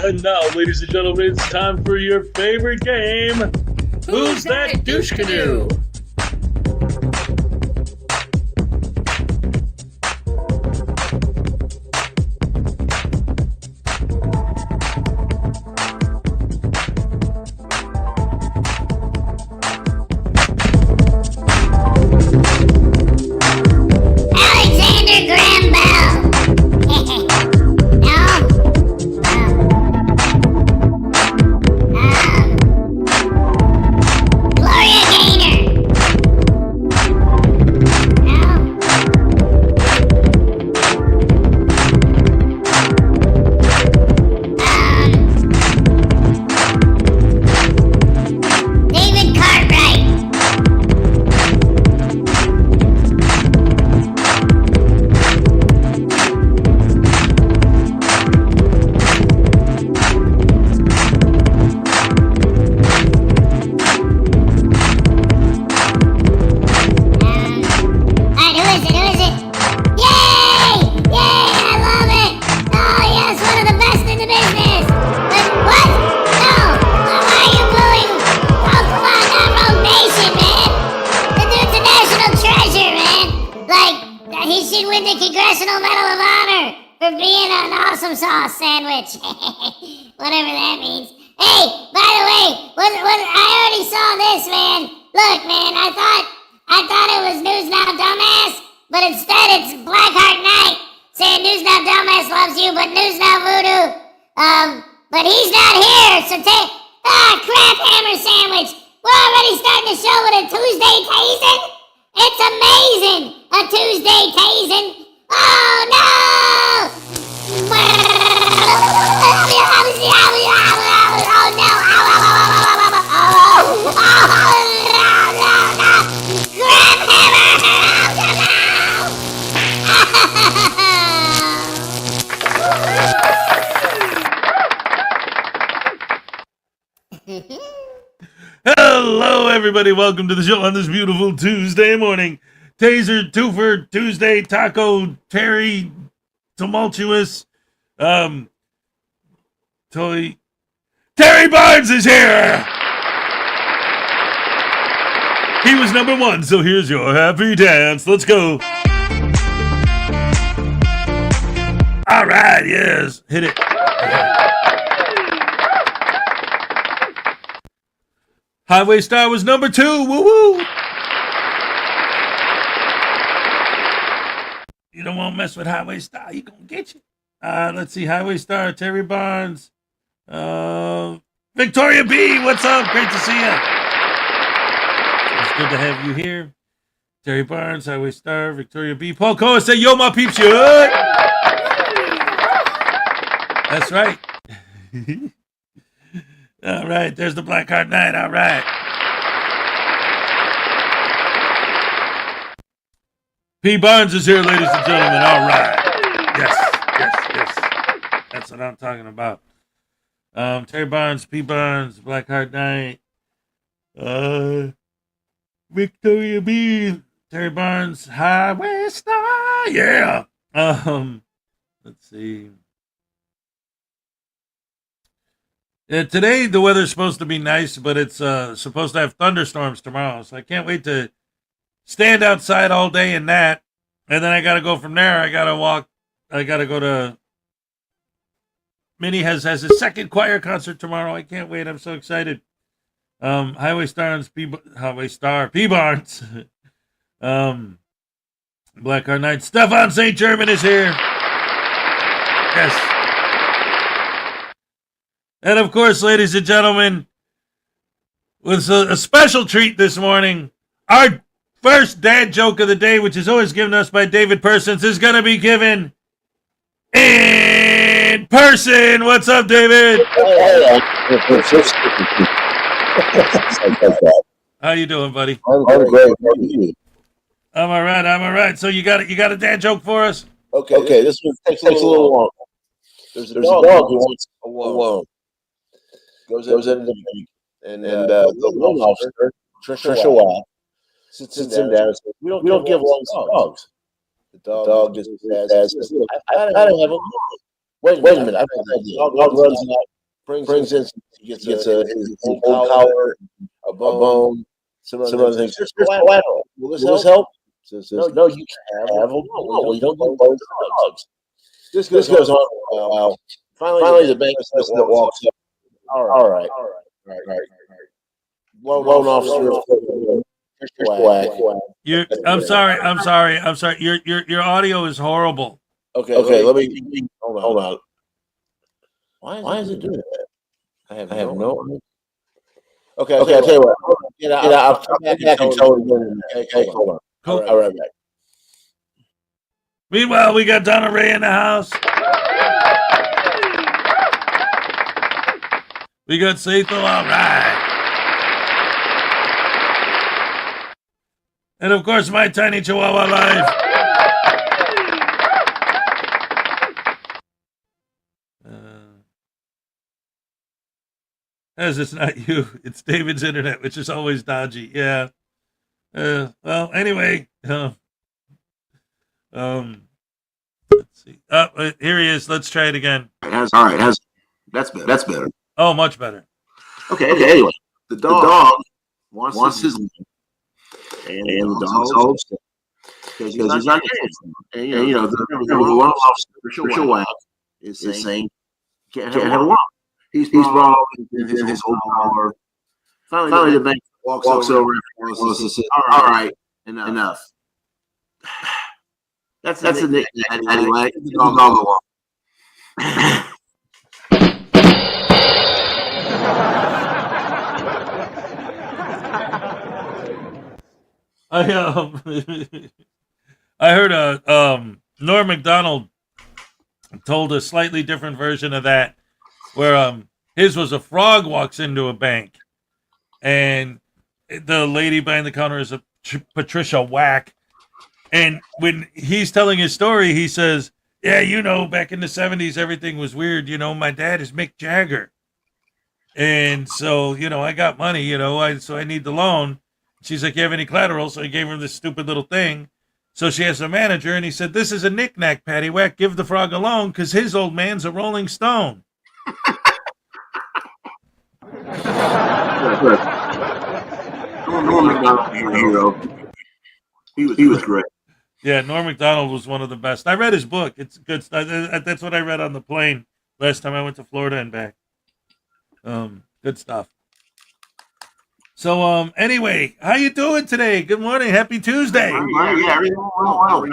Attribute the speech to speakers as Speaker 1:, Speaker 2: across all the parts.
Speaker 1: And now, ladies and gentlemen, it's time for your favorite game. Who's that douche canoe?
Speaker 2: Whatever that means. Hey, by the way, I already saw this, man. Look, man, I thought it was News Now Dumbass, but instead it's Blackheart Knight saying News Now Dumbass loves you, but News Now Voodoo, but he's not here, so crap hammer sandwich. We're already starting the show with a Tuesday tasing? It's amazing, a Tuesday tasing. Oh, no!
Speaker 1: Hello, everybody. Welcome to the show on this beautiful Tuesday morning. Taser, Twofer, Tuesday, Taco, Terry, Tumultuous, Toy. Terry Barnes is here! He was number one, so here's your happy dance. Let's go. All right, yes. Hit it. Highway Star was number two. Woo-woo. You don't want to mess with Highway Star. He gonna get you. Let's see. Highway Star, Terry Barnes. Victoria B, what's up? Great to see you. It's good to have you here. Terry Barnes, Highway Star, Victoria B. Paul Cohen, say, yo, my peeps, you good? That's right. All right, there's the Blackheart Knight. All right. P. Barnes is here, ladies and gentlemen. All right. Yes. That's what I'm talking about. Terry Barnes, P. Barnes, Blackheart Knight, Victoria B. Terry Barnes, Highway Star. Yeah. Let's see. Today the weather's supposed to be nice, but it's supposed to have thunderstorms tomorrow. So I can't wait to stand outside all day in that. And then I got to go from there. I got to go to Minnie has his second choir concert tomorrow. I can't wait. I'm so excited. Highway Star, P. Barnes. Blackheart Knight. Stefan St. German is here. Yes. And of course, ladies and gentlemen, with a special treat this morning, our first dad joke of the day, which is always given us by David Persons, is going to be given in person. What's up, David? How you doing, buddy?
Speaker 3: I'm great. How are you?
Speaker 1: I'm all right. So you got a dad joke for us?
Speaker 3: Okay. This one takes a little long. There's a dog who wants a loan. Goes into the bank, and the loan officer, Trisha Watt, sits him down and says, "We don't give loans to dogs." The dog just says, "I don't have a loan." Wait a minute. I've got an idea. Dog runs out, brings in, he gets his old collar, a bone, some other things. Just collateral. Will this help? Says, no, you can't have them. No, we don't give bones to dogs. This goes on for a while. Finally, the bank that walks up. All right. Loan officer.
Speaker 1: I'm sorry. Your audio is horrible.
Speaker 3: Okay. Let me hold on. Why is it doing that? I have no idea. Okay, I'll tell you what. I'll come back and tell you. Okay, hold on.
Speaker 1: Cool.
Speaker 3: All right, back.
Speaker 1: Meanwhile, we got Donna Ray in the house. We got Satho, all right. And of course, my tiny Chihuahua life. As it's not you, it's David's internet, which is always dodgy. Yeah. Well, anyway. Let's see. Here he is. Let's try it again.
Speaker 3: That's better.
Speaker 1: Oh, much better.
Speaker 3: Okay. Anyway, the dog wants his love, and the dog's all upset because he's not getting it. And the loan officer, Patricia Wack, is saying can't have a loan. He's brought in his old collar. Finally, the bank walks over and says, "All right, enough." That's the nickname. Anyway, dog along.
Speaker 1: I heard Norm Macdonald told a slightly different version of that, where his was a frog walks into a bank, and the lady behind the counter is a Patricia Wack, and when he's telling his story, he says, "Yeah, back in the 70s, everything was weird. My dad is Mick Jagger, and so I got money. So I need the loan." She's like, "You have any collateral?" So he gave her this stupid little thing. So she has a manager, and he said, "This is a knick-knack, paddywhack. Give the frog a loan, because his old man's a Rolling Stone."
Speaker 3: Norm Macdonald, hero. He was great.
Speaker 1: Yeah, Norm Macdonald was one of the best. I read his book. It's good stuff. That's what I read on the plane last time I went to Florida and back. Good stuff. So, anyway, how you doing today? Good morning. Happy Tuesday.
Speaker 3: Yeah, everything well. I'm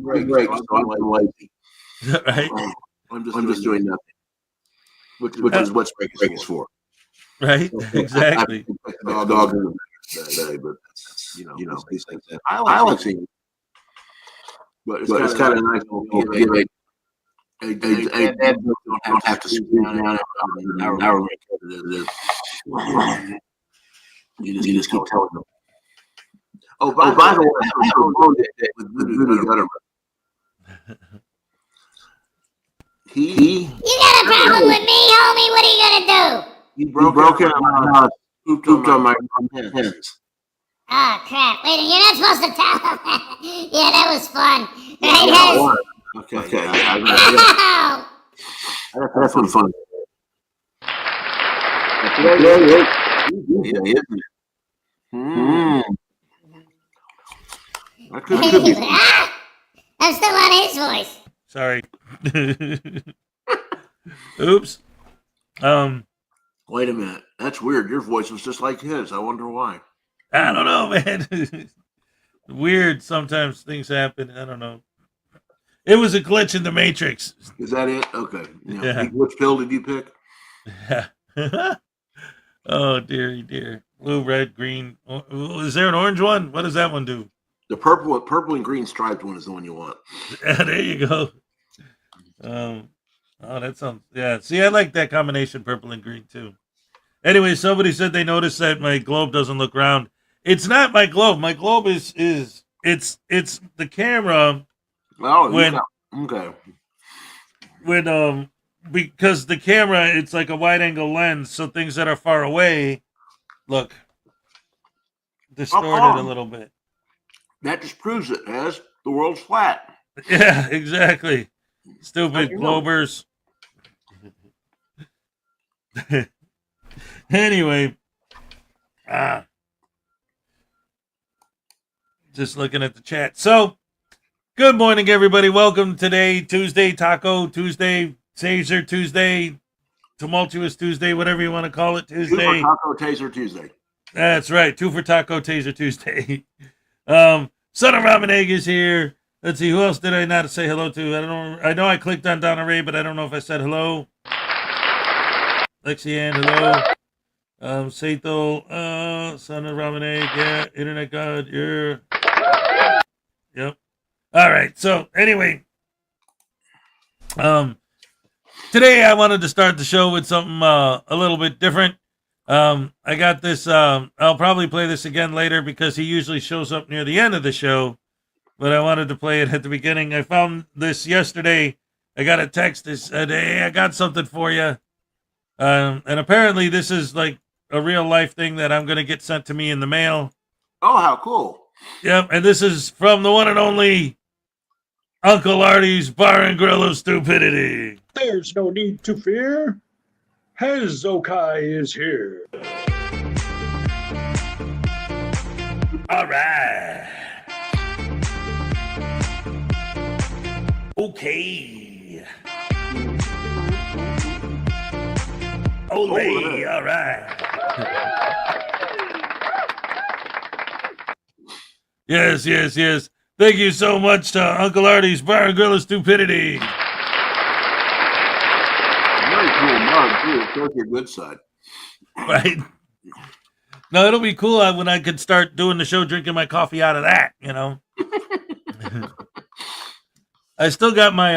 Speaker 3: great. I'm lazy.
Speaker 1: Right?
Speaker 3: I'm just doing nothing, which is what break is for.
Speaker 1: Right? Exactly.
Speaker 3: Dog today, but these things. I like seeing it, but it's kind of nice to get a dad don't have to sit down an hour. You just keep telling them. Oh, by the way, I have a phone with Voodoo Gutterman.
Speaker 2: You got a problem with me, homie? What are you gonna do?
Speaker 3: You broke it on my house. Pooped on my pens.
Speaker 2: Oh, crap. Wait, you're not supposed to tell him that. Yeah, that was fun. Right?
Speaker 3: Okay.
Speaker 2: Ow!
Speaker 3: That's one fun.
Speaker 2: I'm still on his voice.
Speaker 1: Sorry. Oops.
Speaker 3: Wait a minute. That's weird. Your voice was just like his. I wonder why.
Speaker 1: I don't know, man. Weird. Sometimes things happen. I don't know. It was a glitch in the Matrix.
Speaker 3: Is that it? Okay.
Speaker 1: Yeah.
Speaker 3: Which pill did you pick?
Speaker 1: Oh, dear. Blue, red, green. Is there an orange one? What does that one do?
Speaker 3: The purple and green striped one is the one you want.
Speaker 1: Yeah, there you go. Oh, that sounds, yeah. See, I like that combination, purple and green, too. Anyway, somebody said they noticed that my globe doesn't look round. It's not my globe. My globe is it's the camera.
Speaker 3: Oh, okay.
Speaker 1: When because the camera, it's like a wide angle lens, so things that are far away look distorted a little bit.
Speaker 3: That just proves it, as the world's flat.
Speaker 1: Yeah, exactly. Stupid Globers. Anyway, just looking at the chat. So, good morning, everybody. Welcome today, Tuesday, Taco Tuesday, Taser Tuesday, Tumultuous Tuesday, whatever you want to call it, Tuesday.
Speaker 3: 2 for Taco Taser Tuesday.
Speaker 1: That's right, 2 for Taco Taser Tuesday. Son of Ramen Egg is here. Let's see, who else did I not say hello to? I don't know. I know I clicked on Donna Ray, but I don't know if I said hello. Lexi Ann, hello. Saito, Son of Ramen Egg, yeah. Internet God, yeah. Yep. All right. So anyway, today I wanted to start the show with something a little bit different. I got this. I'll probably play this again later because he usually shows up near the end of the show, but I wanted to play it at the beginning. I found this yesterday. I got a text that said, "Hey, I got something for you," and apparently this is like a real life thing that I'm going to get sent to me in the mail.
Speaker 3: Oh, how cool!
Speaker 1: Yep, and this is from the one and only Uncle Artie's Bar and Grill of Stupidity.
Speaker 4: There's no need to fear. Hezokuai is here.
Speaker 1: All right. Okay. Ole, all right. Yes. Thank you so much to Uncle Artie's Bar and Grill of Stupidity.
Speaker 3: Very cool mug, too. It's on your good side.
Speaker 1: Right. No, it'll be cool when I can start doing the show drinking my coffee out of that, you know. I still got my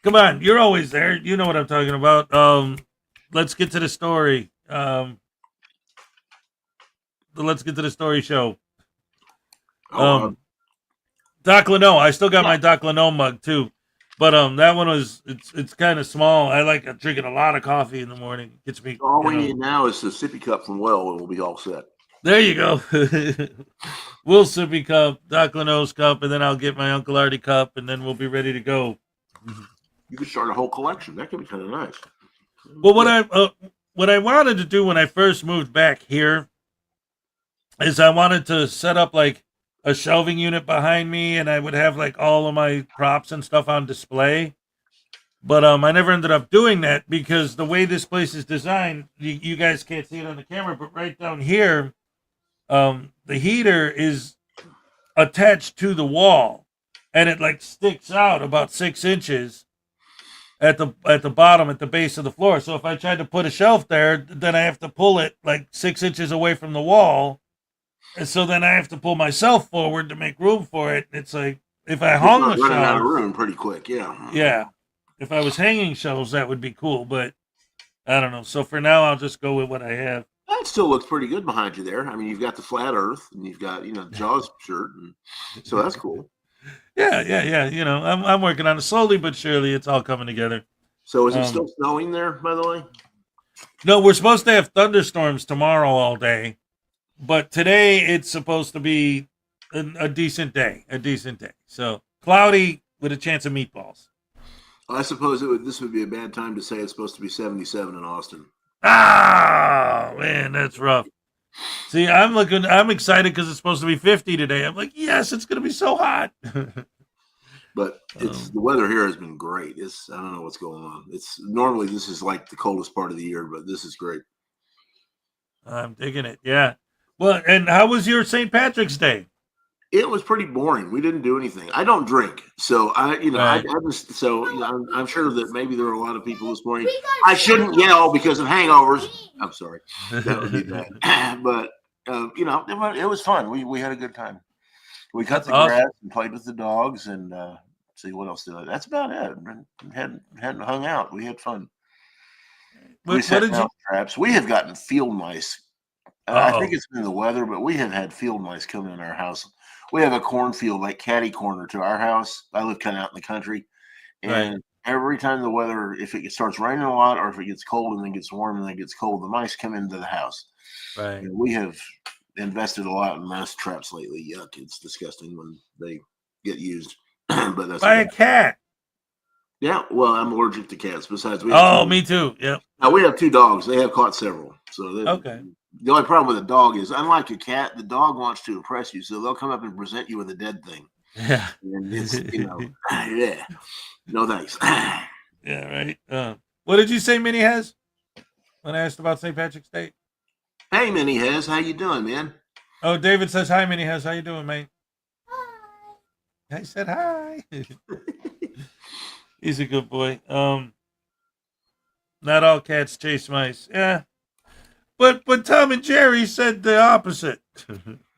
Speaker 1: come on, you're always there. You know what I'm talking about. Let's get to the story. Let's get to the story show. Doc Leno. I still got my Doc Leno mug too. But that one was it's kind of small. I like drinking a lot of coffee in the morning. It gets me.
Speaker 3: All we need now is the sippy cup from Well, and we'll be all set.
Speaker 1: There you go. Will sippy cup, Doc Leno's cup, and then I'll get my Uncle Artie cup, and then we'll be ready to go.
Speaker 3: You could start a whole collection. That could be kind of nice.
Speaker 1: Well, what I wanted to do when I first moved back here is I wanted to set up like a shelving unit behind me, and I would have like all of my props and stuff on display. But I never ended up doing that because the way this place is designed, you guys can't see it on the camera, but right down here, the heater is attached to the wall, and it like sticks out about 6 inches at the bottom, at the base of the floor. So if I tried to put a shelf there, then I have to pull it like 6 inches away from the wall. And so then I have to pull myself forward to make room for it. It's like if I hung the
Speaker 3: running out of
Speaker 1: shelves,
Speaker 3: room pretty quick, yeah.
Speaker 1: yeah. If I was hanging shelves, that would be cool, but I don't know. So for now, I'll just go with what I have.
Speaker 3: That still looks pretty good behind you there. I mean, you've got the flat Earth, and you've got the Jaws shirt, and so that's cool.
Speaker 1: Yeah. You know, I'm working on it slowly but surely. It's all coming together.
Speaker 3: So is it still snowing there, by the way?
Speaker 1: No, we're supposed to have thunderstorms tomorrow all day. But today it's supposed to be a decent day, So cloudy with a chance of meatballs.
Speaker 3: I suppose this would be a bad time to say it's supposed to be 77 in Austin.
Speaker 1: Ah, man, that's rough. See, I'm excited because it's supposed to be 50 today. I'm like, yes, it's going to be so hot.
Speaker 3: But the weather here has been great. I don't know what's going on. Normally this is like the coldest part of the year, but this is great.
Speaker 1: I'm digging it. Yeah. Well, and how was your St. Patrick's Day?
Speaker 3: It was pretty boring. We didn't do anything. I don't drink, so I'm sure that maybe there are a lot of people this morning. I shouldn't yell because of hangovers. I'm sorry, that would be bad. But it was fun. We had a good time. We cut the grass and played with the dogs, and see what else did I. That's about it. Hadn't hung out. We had fun. We set traps. We have gotten field mice. I think it's been the weather, but we have had field mice come in our house. We have a cornfield like catty corner to our house. I live kind of out in the country. And every time the weather, if it starts raining a lot or if it gets cold and then gets warm and then gets cold, the mice come into the house.
Speaker 1: Right.
Speaker 3: And we have invested a lot in mouse traps lately. Yuck, it's disgusting when they get used. But that's
Speaker 1: By a cat.
Speaker 3: Yeah, well, I'm allergic to cats. Besides,
Speaker 1: Me too. Yep.
Speaker 3: Now we have 2 dogs. They have caught several. So
Speaker 1: Okay.
Speaker 3: The only problem with a dog is, unlike a cat, the dog wants to impress you, so they'll come up and present you with a dead thing.
Speaker 1: Yeah.
Speaker 3: And it's yeah. No thanks.
Speaker 1: Yeah, right. What did you say Minnie has when I asked about St. Patrick's Day?
Speaker 3: Hey, Minnie Hez, how you doing, man?
Speaker 1: Oh, David says hi, Minnie Hez. How you doing, mate? I said hi. He's a good boy. Not all cats chase mice. Yeah. But Tom and Jerry said the opposite.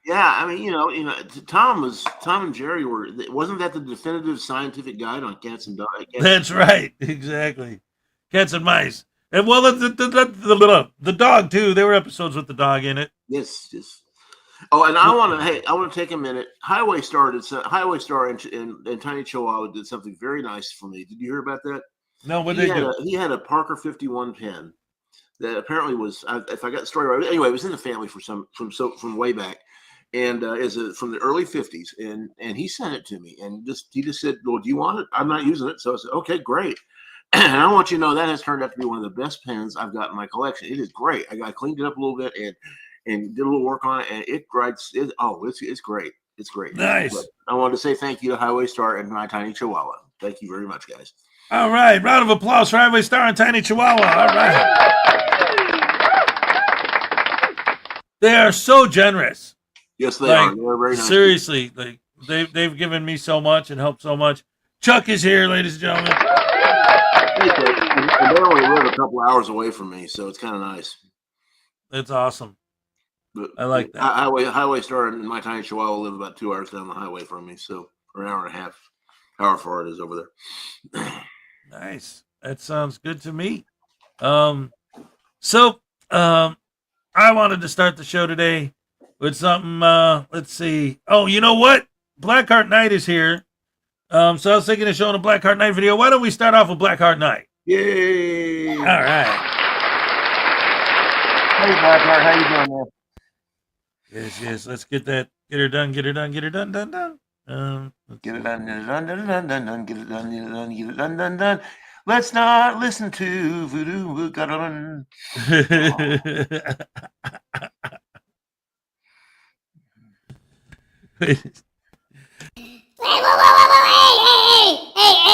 Speaker 3: Yeah, I mean, Tom and Jerry wasn't that the definitive scientific guide on cats and dogs?
Speaker 1: That's right. Exactly. Cats and mice. And well, the dog too. There were episodes with the dog in it.
Speaker 3: Yes. Oh, and I want to take a minute. Highway Star and Tiny Chihuahua did something very nice for me. Did you hear about that?
Speaker 1: No, what did they do?
Speaker 3: He had a Parker 51 pen that apparently was, if I got the story right, anyway, it was in the family from way back, and from the early 50s, and he sent it to me, and he just said, "Well, do you want it? I'm not using it," so I said, "Okay, great." And I want you to know that has turned out to be one of the best pens I've got in my collection. It is great. I cleaned it up a little bit and did a little work on it, and it writes. It's great. It's great.
Speaker 1: Nice.
Speaker 3: But I wanted to say thank you to Highway Star and my Tiny Chihuahua. Thank you very much, guys.
Speaker 1: All right, round of applause for Highway Star and Tiny Chihuahua. All right. They are so generous.
Speaker 3: Yes, they are. They're very nice.
Speaker 1: Seriously, they've given me so much and helped so much. Chuck is here, ladies and gentlemen.
Speaker 3: And they only live a couple hours away from me, so it's kind of nice.
Speaker 1: That's awesome.
Speaker 3: But
Speaker 1: I like that.
Speaker 3: Highway Star and my Tiny Chihuahua live about 2 hours down the highway from me, so or an hour and a half. However far it is over there.
Speaker 1: Nice. That sounds good to me. So I wanted to start the show today with something. Let's see. Oh, you know what? Blackheart Night is here. So I was thinking of showing a Blackheart Night video. Why don't we start off with Blackheart Night?
Speaker 3: Yay!
Speaker 1: All right.
Speaker 3: Hey, Blackheart, how you doing, man?
Speaker 1: Yes. Let's get that. Get her done. Get it done.
Speaker 3: Get it done, get it done. Let's not listen to Voodoo Garden.
Speaker 2: Hey,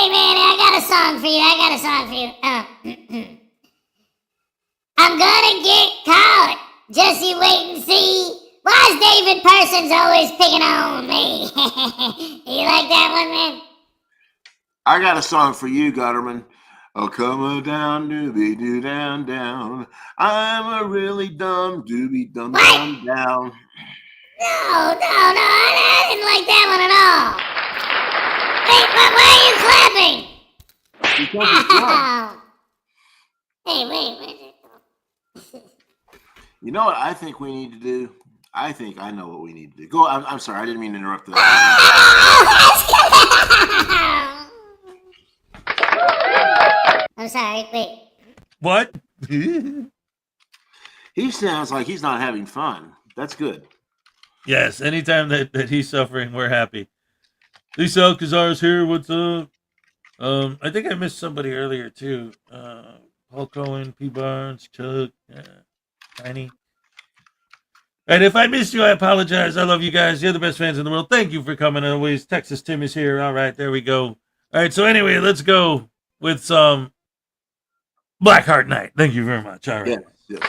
Speaker 2: man, I got a song for you. I'm gonna get caught. Just you wait and see. Why's David Parsons always picking on me? You like that one, man?
Speaker 3: I got a song for you, Gutterman. Oh, come down, doobie doo down, down. I'm a really dumb doobie dum dum down.
Speaker 2: No, I didn't like that one at all. Wait, why are you clapping? Hey, wait.
Speaker 3: You know what I think we need to do? I think I know what we need to do. Go. I'm sorry. I didn't mean to interrupt that.
Speaker 2: I'm sorry. Wait.
Speaker 1: What?
Speaker 3: He sounds like he's not having fun. That's good.
Speaker 1: Yes. Anytime that he's suffering, we're happy. Lisa Alcazar's here. What's up? I think I missed somebody earlier too. Paul Cohen, P. Barnes, Chuck, Tiny. And if I missed you, I apologize. I love you guys. You're the best fans in the world. Thank you for coming always. Texas Tim is here. All right, there we go. All right, so anyway, let's go with some Blackheart Night. Thank you very much. All right.
Speaker 3: Yes.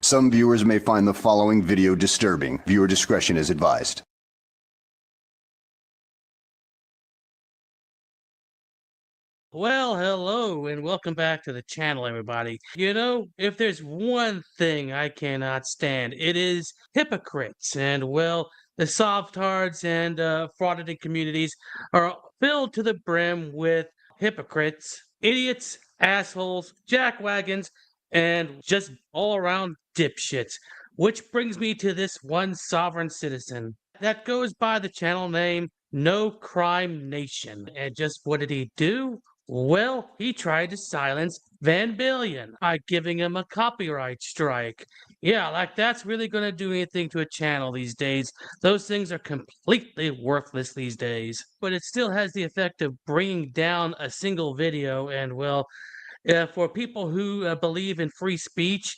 Speaker 5: Some viewers may find the following video disturbing. Viewer discretion is advised.
Speaker 6: Well, hello, and welcome back to the channel, everybody. You know, if there's one thing I cannot stand, it is hypocrites. And, well, the soft-hearts and frauditing communities are filled to the brim with hypocrites, idiots, assholes, jackwagons, and just all-around dipshits. Which brings me to this one sovereign citizen that goes by the channel name No Crime Nation. And just what did he do? Well, he tried to silence Van Billion by giving him a copyright strike. Yeah, like that's really going to do anything to a channel these days. Those things are completely worthless these days. But it still has the effect of bringing down a single video, and well, for people who believe in free speech,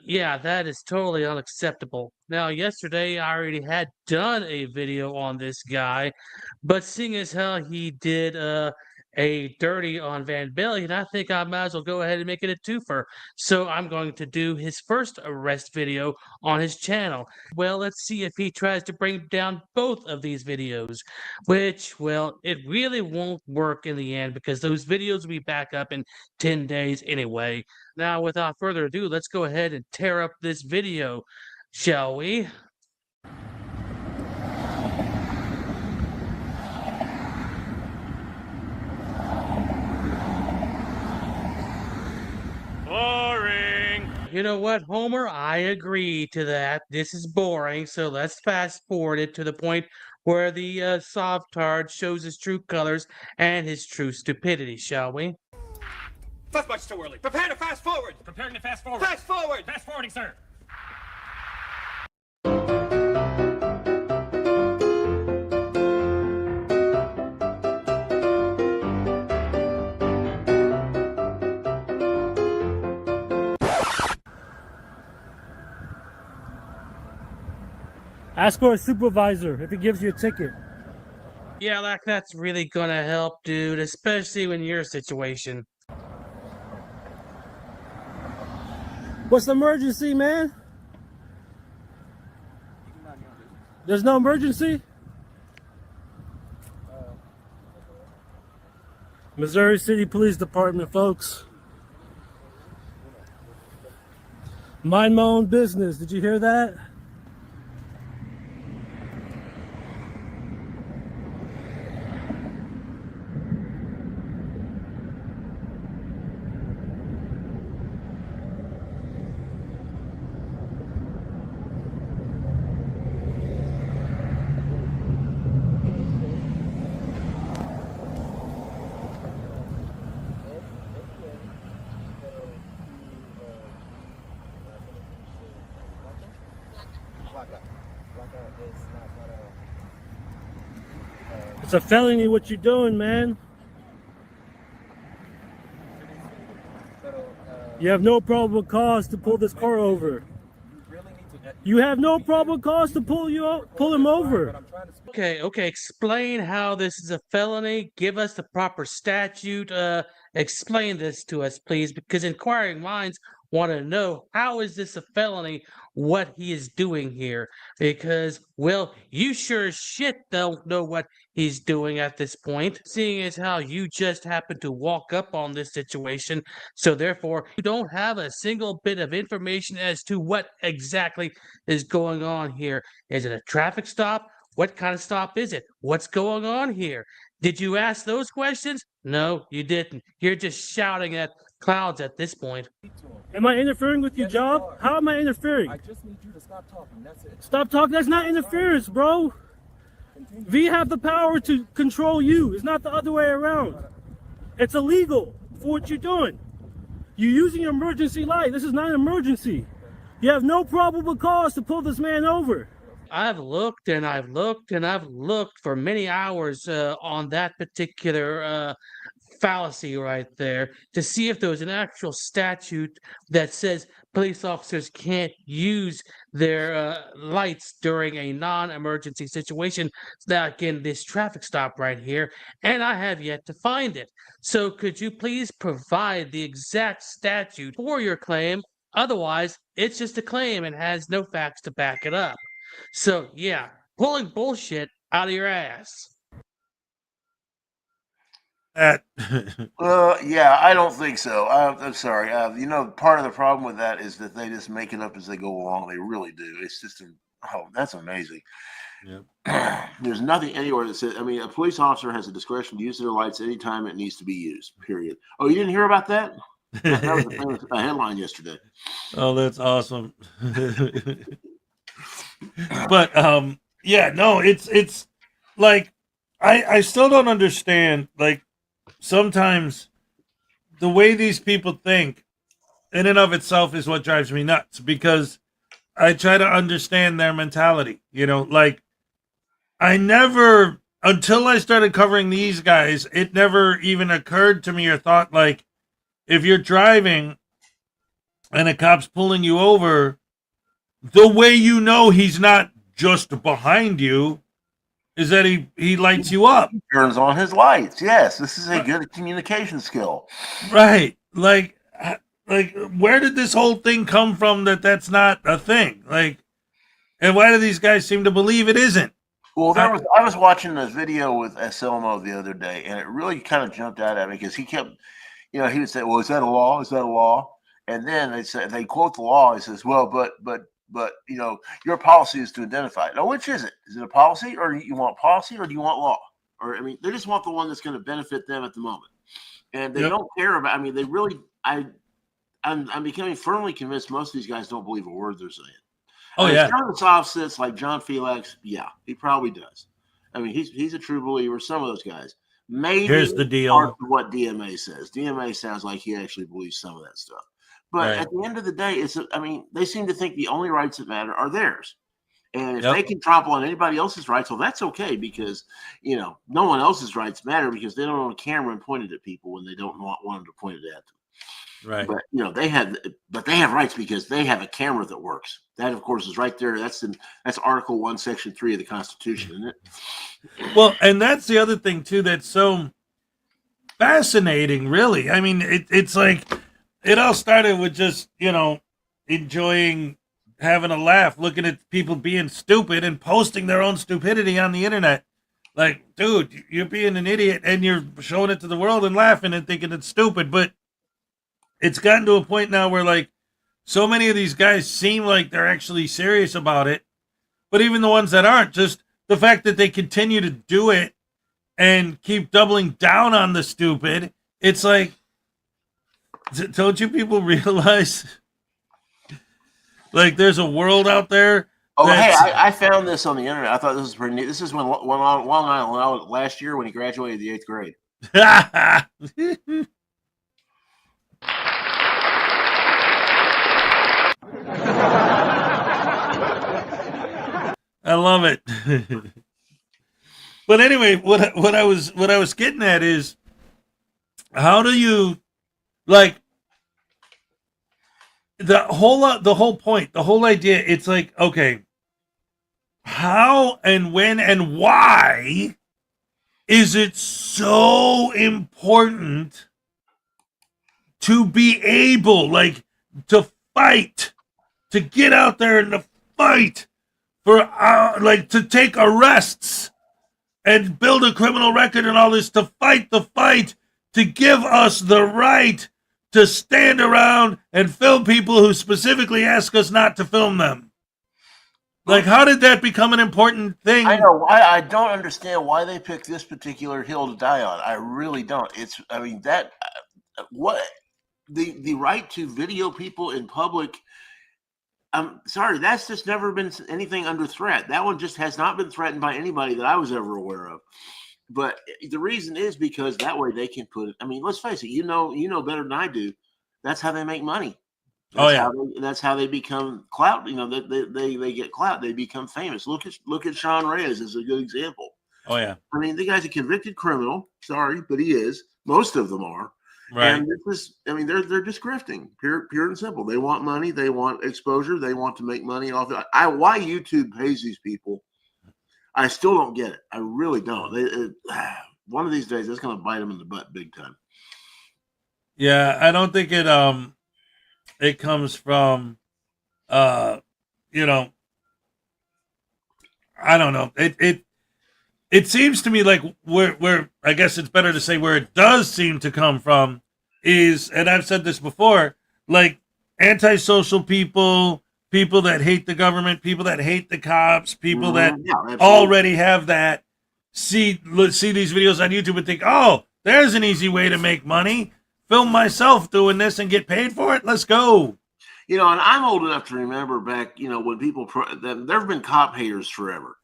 Speaker 6: yeah, that is totally unacceptable. Now, yesterday I already had done a video on this guy, but seeing as how he did a dirty on Van Billion, I think I might as well go ahead and make it a twofer. So I'm going to do his first arrest video on his channel. Well, let's see if he tries to bring down both of these videos, which, well, it really won't work in the end because those videos will be back up in 10 days anyway. Now, without further ado, let's go ahead and tear up this video, shall we?
Speaker 1: Boring.
Speaker 6: You know what, Homer? I agree to that. This is boring, so let's fast forward it to the point where the Sovtard shows his true colors and his true stupidity, shall we?
Speaker 7: That's much too early. Prepare to fast forward.
Speaker 8: Preparing to fast forward.
Speaker 7: Fast forward.
Speaker 8: Fast forwarding, sir.
Speaker 9: Ask for a supervisor if he gives you a ticket.
Speaker 6: Yeah, like that's really gonna help, dude, especially in your situation.
Speaker 9: What's the emergency, man? There's no emergency? Missouri City Police Department, folks. Mind my own business. Did you hear that? It's a felony what you're doing, man. You have no probable cause to pull this car over. You have no probable cause to pull him over.
Speaker 6: Okay, explain how this is a felony. Give us the proper statute. Explain this to us, please, because inquiring minds want to know how is this a felony, what he is doing here, because, well, you sure as shit don't know what he's doing at this point, seeing as how you just happened to walk up on this situation, so therefore you don't have a single bit of information as to what exactly is going on here. Is it a traffic stop? What kind of stop is it? What's going on here? Did you ask those questions? No, you didn't. You're just shouting at clouds at this point.
Speaker 9: Am I interfering with your job? How am I interfering?
Speaker 7: I just need you to stop talking. That's it.
Speaker 9: Stop talking. That's not interference, bro. We have the power to control you. It's not the other way around. It's illegal for what you're doing. You're using your emergency light. This is not an emergency. You have no probable cause to pull this man over.
Speaker 6: I've looked and I've looked and I've looked for many hours on that particular fallacy right there to see if there was an actual statute that says police officers can't use their lights during a non-emergency situation, like in this traffic stop right here, and I have yet to find it. So could you please provide the exact statute for your claim? Otherwise, it's just a claim and has no facts to back it up. So, yeah, pulling bullshit out of your ass.
Speaker 1: That
Speaker 3: Yeah, I don't think so. I'm sorry. Part of the problem with that is that they just make it up as they go along. They really do. It's just, that's amazing.
Speaker 1: Yep.
Speaker 3: There's nothing anywhere that says, a police officer has the discretion to use their lights anytime it needs to be used, period. Oh, you didn't hear about that? That was a famous headline yesterday.
Speaker 1: Oh, that's awesome. But yeah, no, it's like I still don't understand, like, sometimes the way these people think in and of itself is what drives me nuts, because I try to understand their mentality, like, I never, until I started covering these guys, it never even occurred to me or thought, like, if you're driving and a cop's pulling you over, the way he's not just behind you is that he lights you up.
Speaker 3: He turns on his lights. Yes, this is a good communication skill.
Speaker 1: Right. Like, where did this whole thing come from that's not a thing? Like, and why do these guys seem to believe it isn't?
Speaker 3: Well, I was watching this video with Selmo the other day, and it really kind of jumped out at me because he kept, he would say, "Well, is that a law? Is that a law?" And then they quote the law. He says, "Well, but your policy is to identify it." Now, which is it? Is it a policy, or you want policy, or do you want law? Or they just want the one that's going to benefit them at the moment, and they don't care about. They really. I'm becoming firmly convinced most of these guys don't believe a word they're saying.
Speaker 1: Oh, yeah.
Speaker 3: Some of the soft sits like John Felix, yeah, he probably does. He's a true believer. Some of those guys. Maybe
Speaker 1: here's the deal.
Speaker 3: Part of what DMA says. DMA sounds like he actually believes some of that stuff. But at the end of the day, they seem to think the only rights that matter are theirs. And if they can trample on anybody else's rights, well, that's okay, because no one else's rights matter, because they don't want a camera and point it at people when they don't want them to point it at them.
Speaker 1: Right.
Speaker 3: But they have rights because they have a camera that works. That, of course, is right there. That's Article 1, Section 3 of the Constitution, isn't it?
Speaker 1: Well, and that's the other thing too that's so fascinating, really. It's like it all started with just, enjoying having a laugh, looking at people being stupid and posting their own stupidity on the internet. Like, dude, you're being an idiot and you're showing it to the world and laughing and thinking it's stupid, but it's gotten to a point now where, like, so many of these guys seem like they're actually serious about it. But even the ones that aren't, just the fact that they continue to do it and keep doubling down on the stupid, it's like, don't you people realize, like, there's a world out there?
Speaker 3: Oh, hey, I found this on the internet. I thought this was pretty neat. This is when on Long Island last year when he graduated the 8th grade.
Speaker 1: I love it. But anyway, what I was getting at is, how do you, like, the whole point, the whole idea, it's like, okay, how and when and why is it so important to be able, like, to fight, to get out there and to fight for, like, to take arrests and build a criminal record and all this, to fight the fight, to give us the right to stand around and film people who specifically ask us not to film them? Like, how did that become an important thing?
Speaker 3: I know. I don't understand why they picked this particular hill to die on. I really don't. What the right to video people in public. I'm sorry, that's just never been anything under threat. That one just has not been threatened by anybody that I was ever aware of. But the reason is because that way they can put it. Let's face it. You know better than I do. That's how they make money. That's how they become clout. They get clout. They become famous. Look at Sean Reyes as a good example.
Speaker 1: Oh yeah.
Speaker 3: The guy's a convicted criminal. Sorry, but he is. Most of them are.
Speaker 1: Right.
Speaker 3: And they're just grifting, pure and simple. They want money. They want exposure. They want to make money off it. Why YouTube pays these people, I still don't get it. I really don't. One of these days, that's going to bite them in the butt big time.
Speaker 1: Yeah, I don't think it comes from, I don't know. It seems to me like where I guess it's better to say where it does seem to come from is, and I've said this before, like, antisocial people that hate the government, people that hate the cops, people that already have that, see these videos on YouTube and think, oh, there's an easy way to make money. film myself doing this and get paid for it? Let's go.
Speaker 3: You know, and I'm old enough to remember back, you know, when people there have been cop haters forever,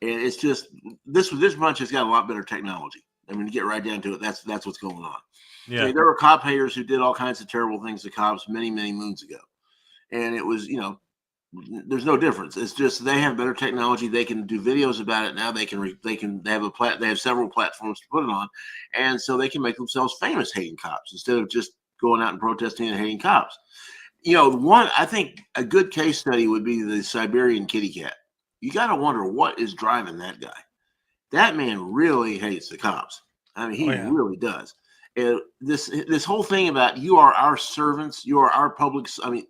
Speaker 3: and it's just this bunch has got a lot better technology. I mean, to get right down to it, that's what's going on.
Speaker 1: Yeah.
Speaker 3: I mean, there were cop haters who did all kinds of terrible things to cops many moons ago, and it was, you know, there's no difference. It's just they have better technology. They can do videos about it now. They have several platforms to put it on, and so they can make themselves famous hating cops instead of just going out and protesting and hating cops. You know, I think a good case study would be the Siberian kitty cat. You got to wonder what is driving that guy. That man really hates the cops. I mean, he really does. And this whole thing about you are our servants, you are our public. I mean,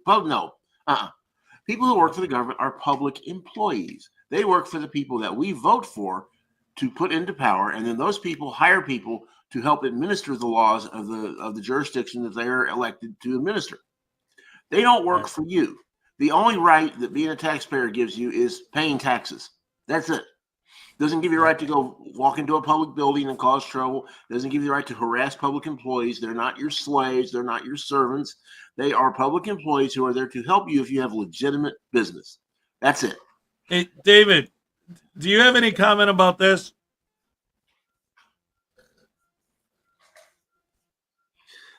Speaker 3: people who work for the government are public employees. They work for the people that we vote for to put into power, and then those people hire people to help administer the laws of the jurisdiction that they are elected to administer. They don't work for you. The only right that being a taxpayer gives you is paying taxes. That's it. Doesn't give you the right to go walk into a public building and cause trouble. Doesn't give you the right to harass public employees. They're not your slaves. They're not your servants. They are public employees who are there to help you if you have legitimate business. That's it.
Speaker 1: Hey, David, do you have any comment about this?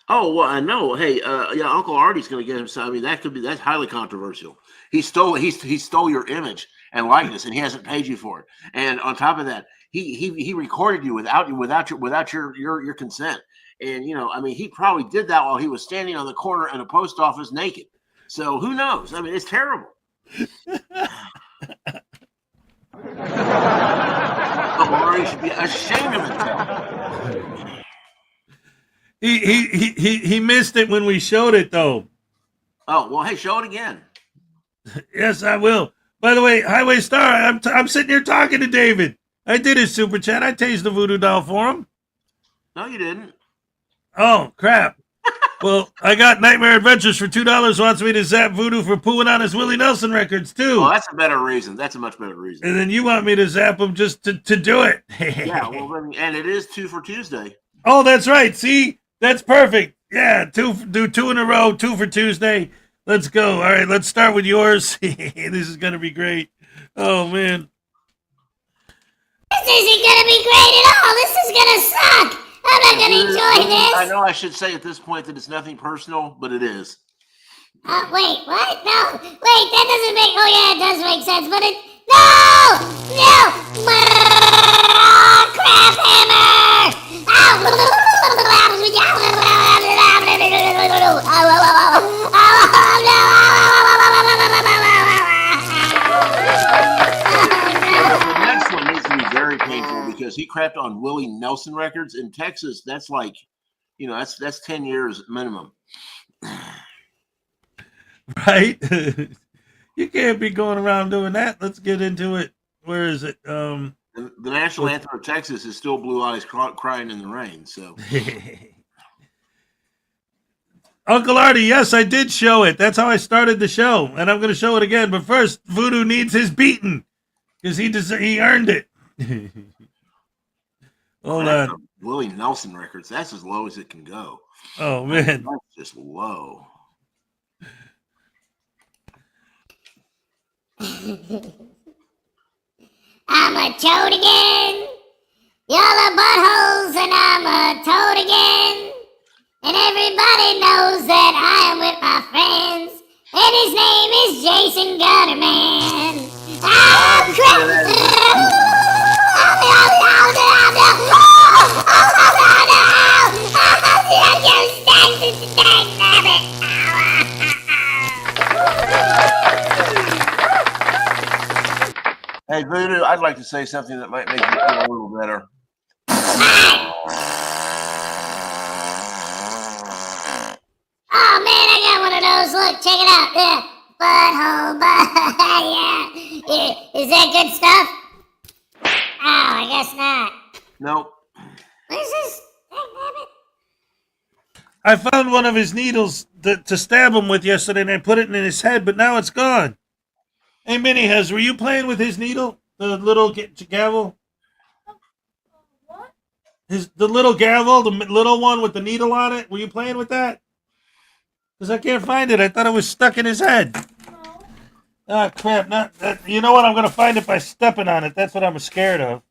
Speaker 3: Oh, well, I know. Hey, yeah, Uncle Artie's going to get him. I mean, that's highly controversial. He stole your image and likeness, and he hasn't paid you for it. And on top of that, he recorded you without your consent. And you know, I mean, he probably did that while he was standing on the corner in a post office naked. So who knows? I mean, it's terrible. Uncle Artie should be ashamed of himself.
Speaker 1: He missed it when we showed it, though.
Speaker 3: Oh, well, hey, show it again.
Speaker 1: Yes, I will. By the way, Highway Star, I'm sitting here talking to David. I did his super chat. I tased the voodoo doll for him.
Speaker 3: No, you didn't.
Speaker 1: Oh, crap. Well, I got Nightmare Adventures for $2 wants me to zap voodoo for pooing on his Willie Nelson records, too.
Speaker 3: Oh, that's a better reason. That's a much better reason.
Speaker 1: And then you want me to zap him just to do it.
Speaker 3: Yeah, well, and it is 2 for Tuesday.
Speaker 1: Oh, that's right. See? That's perfect. Yeah, do 2 in a row, 2 for Tuesday. Let's go. All right, let's start with yours. This is going to be great. Oh, man.
Speaker 2: This isn't gonna be great at all. This is gonna suck. I'm not gonna enjoy this.
Speaker 3: I know I should say at this point that it's nothing personal, but it is.
Speaker 2: Wait, what? No, wait, that doesn't make. Oh yeah, it does make sense, but it. No! Crap hammer!
Speaker 3: The next one needs to be very painful because he crapped on Willie Nelson records in Texas. That's like, you know, that's 10 years minimum.
Speaker 1: Right? You can't be going around doing that. Let's get into it. Where is it?
Speaker 3: The national anthem of Texas is still Blue Eyes Crying in the Rain. So,
Speaker 1: Uncle Artie, yes, I did show it. That's how I started the show, and I'm going to show it again. But first, Voodoo needs his beating because he earned it. Hold on.
Speaker 3: Willie Nelson records. That's as low as it can go.
Speaker 1: Oh man,
Speaker 3: that's just low.
Speaker 2: I'm a toad again. Y'all are buttholes and I'm a toad again. And everybody knows that I am with my friends. And his name is Jason Gutterman. Oh, crap!
Speaker 3: Hey, Voodoo, I'd like to say something that might make you feel a little better.
Speaker 2: Oh man, I got one of those. Look, check it out. Yeah. Butthole, yeah. Is that good stuff? Oh, I guess not.
Speaker 3: Nope.
Speaker 2: What is this?
Speaker 1: I found one of his needles to stab him with yesterday, and I put it in his head, but now it's gone. Hey, Minnie, were you playing with his needle? The little gavel?
Speaker 8: What?
Speaker 1: the little gavel, the little one with the needle on it. Were you playing with that? Because I can't find it. I thought it was stuck in his head. Ah, crap! Not that. You know what? I'm gonna find it by stepping on it. That's what I'm scared of.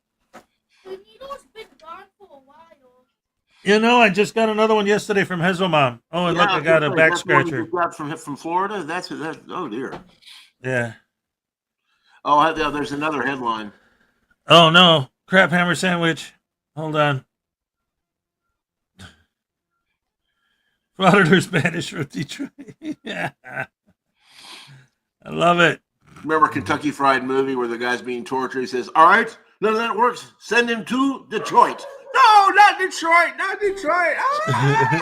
Speaker 9: The needle's been gone for a while.
Speaker 1: You know, I just got another one yesterday from Hezomom. Oh, and look, I got a back scratcher.
Speaker 3: Got from Florida. That's oh dear.
Speaker 1: Yeah.
Speaker 3: Oh, there's another headline.
Speaker 1: Oh no! Crap hammer sandwich. Hold on. Frauditors banished from Detroit. Yeah. I love it.
Speaker 3: Remember Kentucky Fried Movie where the guy's being tortured? He says, "All right, none of that works. Send him to Detroit." No, not Detroit, not Detroit. Ah!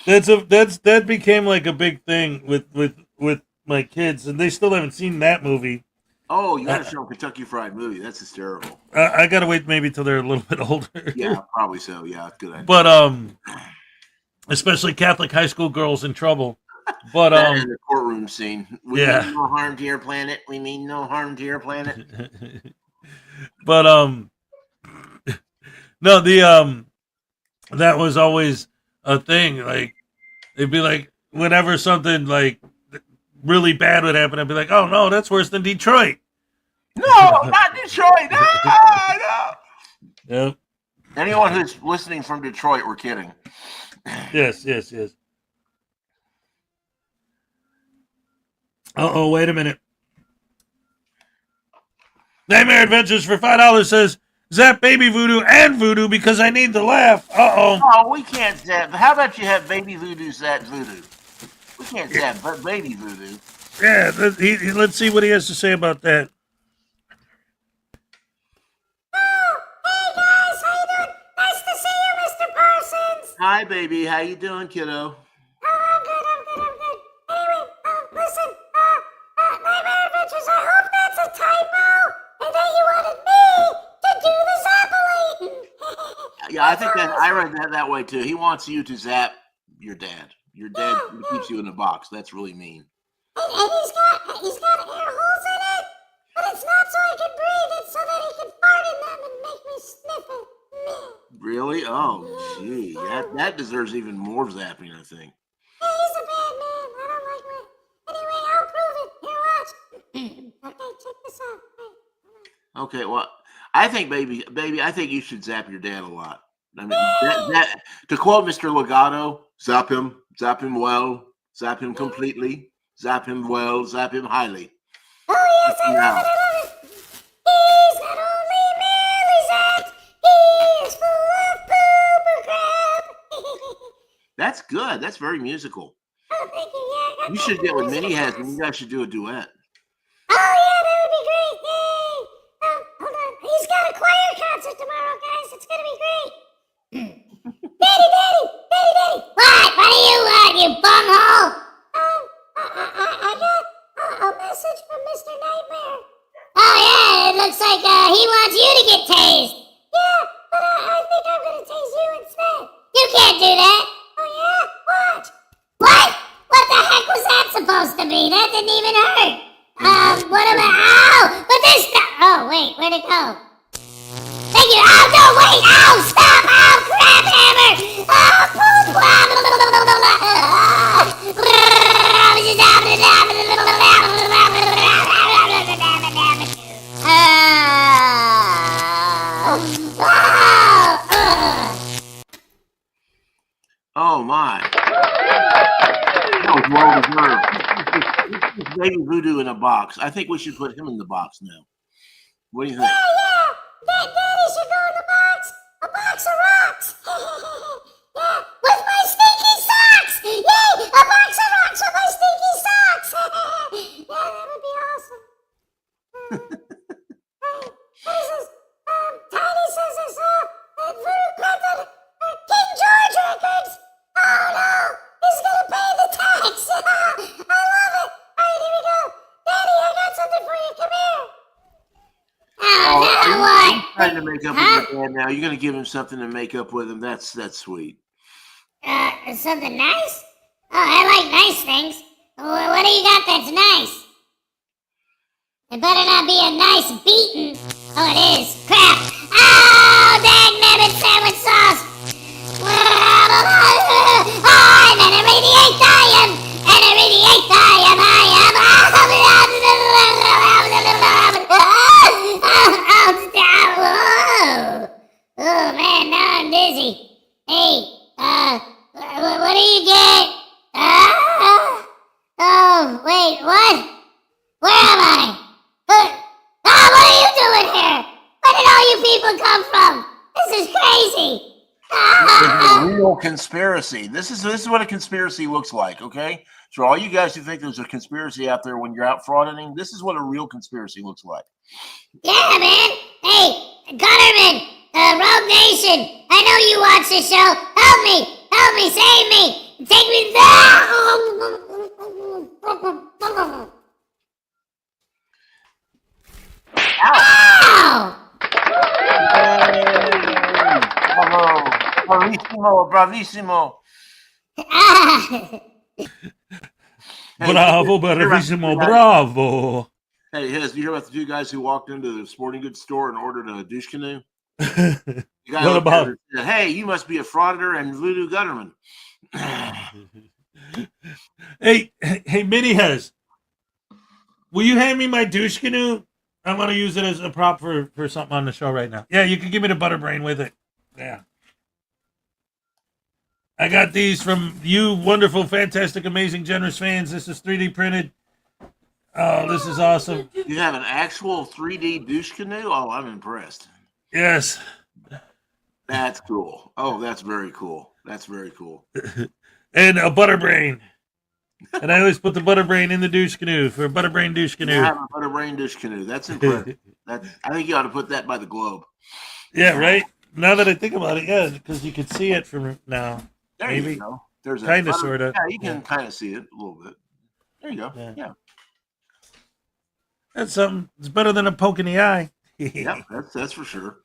Speaker 1: That became like a big thing with my kids, and they still haven't seen that movie.
Speaker 3: Oh, you got to show them Kentucky Fried Movie. That's hysterical.
Speaker 1: I gotta wait maybe till they're a little bit older.
Speaker 3: Yeah, probably so. Yeah, good idea.
Speaker 1: But especially Catholic high school girls in trouble. But
Speaker 3: the courtroom scene. We
Speaker 1: yeah.
Speaker 3: mean no harm to your planet. We mean no harm to your planet.
Speaker 1: But no, that was always a thing. Like they'd be like, whenever something like really bad would happen, I'd be like, "Oh no, that's worse than Detroit."
Speaker 3: No, not Detroit. No.
Speaker 1: Yep.
Speaker 3: Anyone who's listening from Detroit, we're kidding.
Speaker 1: Yes. Uh-oh, wait a minute. Nightmare Adventures for $5 says, "Zap Baby Voodoo and Voodoo because I need to laugh." Uh-oh.
Speaker 3: Oh, we can't zap. How about you have Baby Voodoo zap Voodoo? We can't zap but Baby Voodoo.
Speaker 1: Yeah, let's see what he has to say about that.
Speaker 2: Hey guys, how you doing? Nice to see you, Mr. Parsons.
Speaker 3: Hi, baby. How you doing, kiddo?
Speaker 2: I'm good. Anyway, listen, Nightmare Adventures, I hope that's a typo, and that you wanted me to do the zappalating.
Speaker 3: Yeah, I think that I read that way too. He wants you to zap your dad. Your dad keeps you in a box. That's really mean.
Speaker 2: And he's got air holes in it, but it's not so I can breathe. It's so that he can fart in them and make me sniff it.
Speaker 3: Really? Oh, gee. That deserves even more zapping, I think.
Speaker 2: Yeah, he's a bad man. I don't like him. Anyway, I'll prove it. Here, watch. Okay, check this out. Hey.
Speaker 3: Okay, well, I think, baby, I think you should zap your dad a lot. I mean, to quote Mr. Legato, zap him well, zap him completely, zap him well, zap him highly.
Speaker 2: Oh, yes, I love it. He's not only merely zapped, he is full of pooper crap.
Speaker 3: That's good. That's very musical.
Speaker 2: Oh, thank you. Yeah,
Speaker 3: You should get with Minnie Has, and you guys should do a duet.
Speaker 2: Oh, yeah, that would be great. Yay. Hold on. He's got a choir concert tomorrow, guys. It's going to be great. Daddy. What? What do you want, you bunghole? I got a message from Mr. Nightmare. Oh, yeah, it looks like he wants you to get tased. Yeah, but I think I'm going to tase you instead. You can't do that. Oh, yeah? Watch. What? What the heck was that supposed to be? That didn't even hurt. What about... Ow! But this... Oh, wait, where'd it go? Thank you. Oh, no, wait. Ow, stop. Ow, crap hammer. Oh, poop.
Speaker 3: Oh, my. That was well deserved. Baby Voodoo in a box. I think we should put him in the box now. What do you think?
Speaker 2: Yeah. Daddy should go in the box. A box of rocks. Yeah, with my stinky socks. Yay, a box of rocks with my stinky socks. Yeah, that would be awesome. Hey, what is this? Tiny says this, Voodoo granted King George records. Oh no, he's gonna pay the tax. I love it. All right, here we go. Daddy, I got something for you. Come here. Now what?
Speaker 3: He's trying to make up with your dad now. You're going to give him something to make up with him. That's sweet.
Speaker 2: Something nice? Oh, I like nice things. What do you got that's nice? It better not be a nice beating. Oh, it is. Crap. Oh, people come from? This is crazy.
Speaker 3: It's a real conspiracy. This is what a conspiracy looks like, okay? So all you guys who think there's a conspiracy out there when you're out frauding, this is what a real conspiracy looks like.
Speaker 2: Yeah, man. Hey, Gutterman, Rogue Nation, I know you watch this show. Help me, save me, take me there. Ow!
Speaker 3: Bravo, bravissimo.
Speaker 2: Ah.
Speaker 1: Bravo, bravissimo, bravo.
Speaker 3: Hey, Hez, you hear about the two guys who walked into the sporting goods store and ordered a douche canoe?
Speaker 1: What about?
Speaker 3: Said, hey, you must be a frauditor and voodoo gutterman.
Speaker 1: Hey, Minnie Hez, will you hand me my douche canoe? I want to use it as a prop for something on the show right now. Yeah, you can give me the butterbrain with it. Yeah. I got these from you wonderful, fantastic, amazing, generous fans. This is 3D printed. Oh, this is awesome.
Speaker 3: You have an actual 3D douche canoe? Oh, I'm impressed.
Speaker 1: Yes.
Speaker 3: That's cool. Oh, that's very cool. That's very cool.
Speaker 1: And a butterbrain. And I always put the butterbrain in the douche canoe for a butterbrain douche canoe.
Speaker 3: You have a butterbrain douche canoe. That's impressive. I think you ought to put that by the globe.
Speaker 1: Yeah, right? Now that I think about it, yeah, because you can see it from now.
Speaker 3: There
Speaker 1: Maybe.
Speaker 3: you go. There's
Speaker 1: kind of, sort of.
Speaker 3: Yeah, you can kind of see it a little bit. There you go. Yeah.
Speaker 1: That's something. It's better than a poke in the eye.
Speaker 3: Yeah, that's for sure.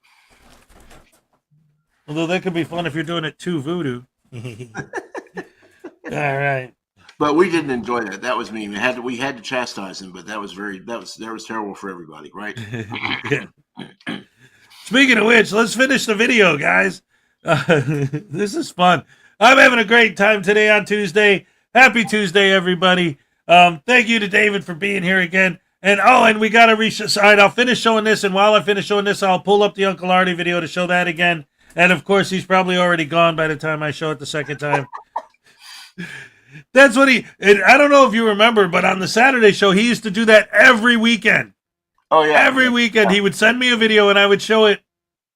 Speaker 1: Although that could be fun if you're doing it too voodoo. All right.
Speaker 3: But we didn't enjoy that. That was me. We had to chastise him, but that was terrible for everybody, right?
Speaker 1: Yeah. Speaking of which, let's finish the video, guys. This is fun. I'm having a great time today on Tuesday. Happy Tuesday, everybody. Thank you to David for being here again. And we got to I'll finish showing this, and while I finish showing this, I'll pull up the Uncle Artie video to show that again. And of course, he's probably already gone by the time I show it the second time. That's what I don't know if you remember, but on the Saturday show, he used to do that every weekend.
Speaker 3: Oh, yeah.
Speaker 1: Every weekend, he would send me a video, and I would show it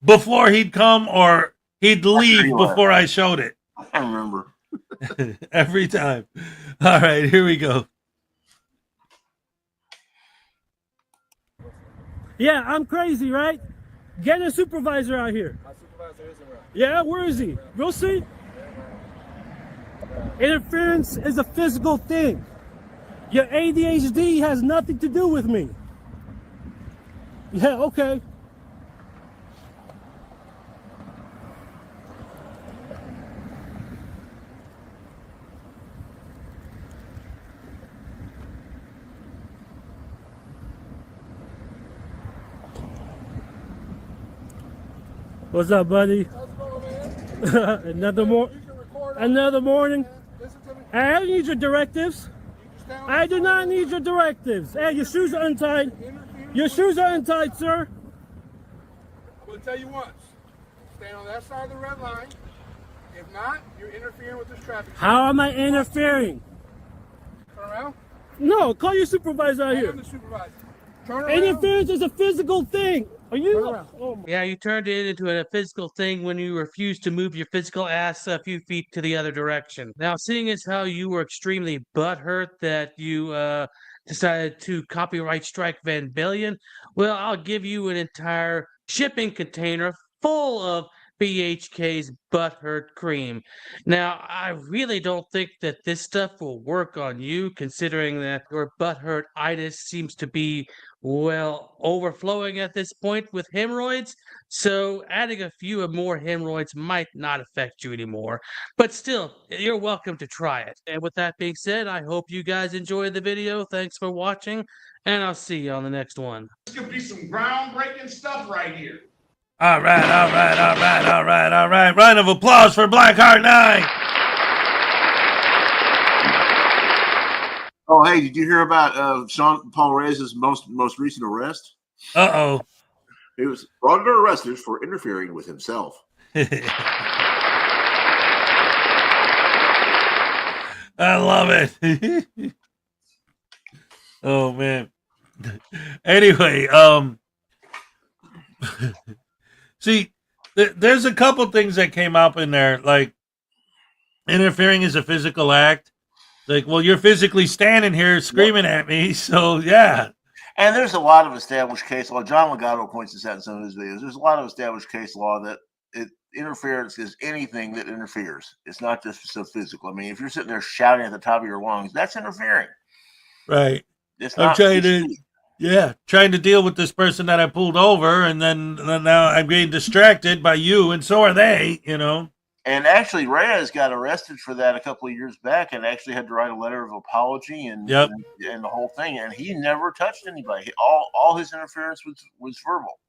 Speaker 1: before he'd come, or he'd leave before I showed it.
Speaker 3: I remember.
Speaker 1: Every time. All right, here we go.
Speaker 9: Yeah, I'm crazy, right? Get a supervisor out here.
Speaker 7: My supervisor isn't around.
Speaker 9: Yeah, where is he? We'll see. Interference is a physical thing. Your ADHD has nothing to do with me. Yeah, okay. What's up, buddy? Another morning. Hey, I don't need your directives. I do not need your directives. Hey, your shoes are untied. Your shoes are untied, sir.
Speaker 8: I'm going to tell you once. Stand on that side of the red line. If not, you're interfering with this traffic.
Speaker 9: How am I interfering?
Speaker 8: Turn around.
Speaker 9: No, call your supervisor out
Speaker 8: I
Speaker 9: here.
Speaker 8: am the supervisor. Turn around.
Speaker 9: Interference is a physical thing. Are you? Oh,
Speaker 6: Yeah, you turned it into a physical thing when you refused to move your physical ass a few feet to the other direction. Now, seeing as how you were extremely butthurt that you decided to copyright strike Van Billion, well, I'll give you an entire shipping container full of BHK's butthurt cream. Now, I really don't think that this stuff will work on you, considering that your butthurt-itis seems to be, well, overflowing at this point with hemorrhoids. So adding a few more hemorrhoids might not affect you anymore. But still, you're welcome to try it. And with that being said, I hope you guys enjoyed the video. Thanks for watching, and I'll see you on the next one.
Speaker 8: This could be some groundbreaking stuff right here.
Speaker 1: All right. Round of applause for Blackheart 9.
Speaker 3: Oh, hey, did you hear about Sean Paul Reyes' most recent arrest?
Speaker 1: Uh-oh.
Speaker 3: He was Frauditor arrested for interfering with himself.
Speaker 1: I love it. Oh, man. Anyway, See, there's a couple things that came up in there, like interfering is a physical act. Like, well, you're physically standing here screaming at me, so yeah.
Speaker 3: And there's a lot of established case law. John Legato points this out in some of his videos. There's a lot of established case law that interference is anything that interferes. It's not just so physical. I mean, if you're sitting there shouting at the top of your lungs, that's interfering.
Speaker 1: Right.
Speaker 3: It's
Speaker 1: I'm
Speaker 3: not
Speaker 1: trying to deal with this person that I pulled over, and then now I'm getting distracted by you, and so are they, you know.
Speaker 3: And actually, Reyes got arrested for that a couple of years back, and actually had to write a letter of apology and
Speaker 1: Yep.
Speaker 3: and the whole thing. And he never touched anybody. All his interference was verbal.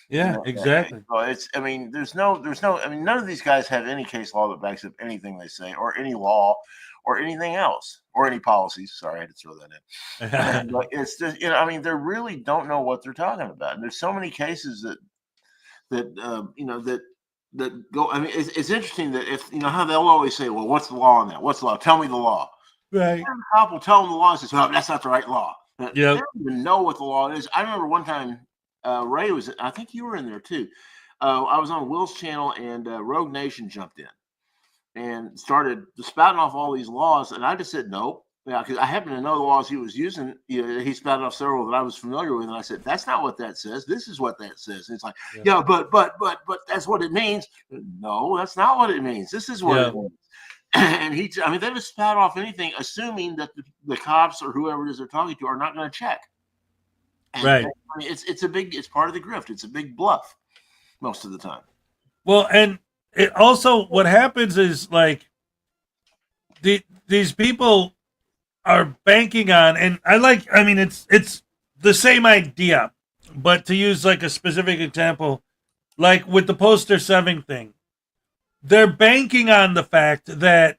Speaker 1: Yeah,
Speaker 3: You know,
Speaker 1: exactly.
Speaker 3: So it's. I mean, there's no. I mean, none of these guys have any case law that backs up anything they say, or any law, or anything else, or any policies. Sorry, I had to throw that in. But it's just, you know, I mean, they really don't know what they're talking about. And there's so many cases that you know, that go. I mean, it's interesting that if you know how they'll always say, "Well, what's the law on that? What's the law? Tell me the law."
Speaker 1: Right.
Speaker 3: And the cop will tell them the law and says, "Well, that's not the right law." They
Speaker 1: Yep.
Speaker 3: don't even know what the law is. I remember one time, Ray was. I think you were in there too. I was on Will's channel, and Rogue Nation jumped in and started spouting off all these laws, and I just said no. Yeah, because I happen to know the laws he was using. You know, he spouted off several that I was familiar with, and I said, "That's not what that says. This is what that says." And it's like, yeah, but that's what it means. No, that's not what it means. This is what it means. And I mean, they just spout off anything, assuming that the cops or whoever it is they're talking to are not going to check. And,
Speaker 1: right.
Speaker 3: I mean, it's part of the grift. It's a big bluff most of the time.
Speaker 1: Well, and it also, what happens is, like, these people are banking on, and I mean, it's the same idea, but to use like a specific example, like with the poster 7 thing, they're banking on the fact that,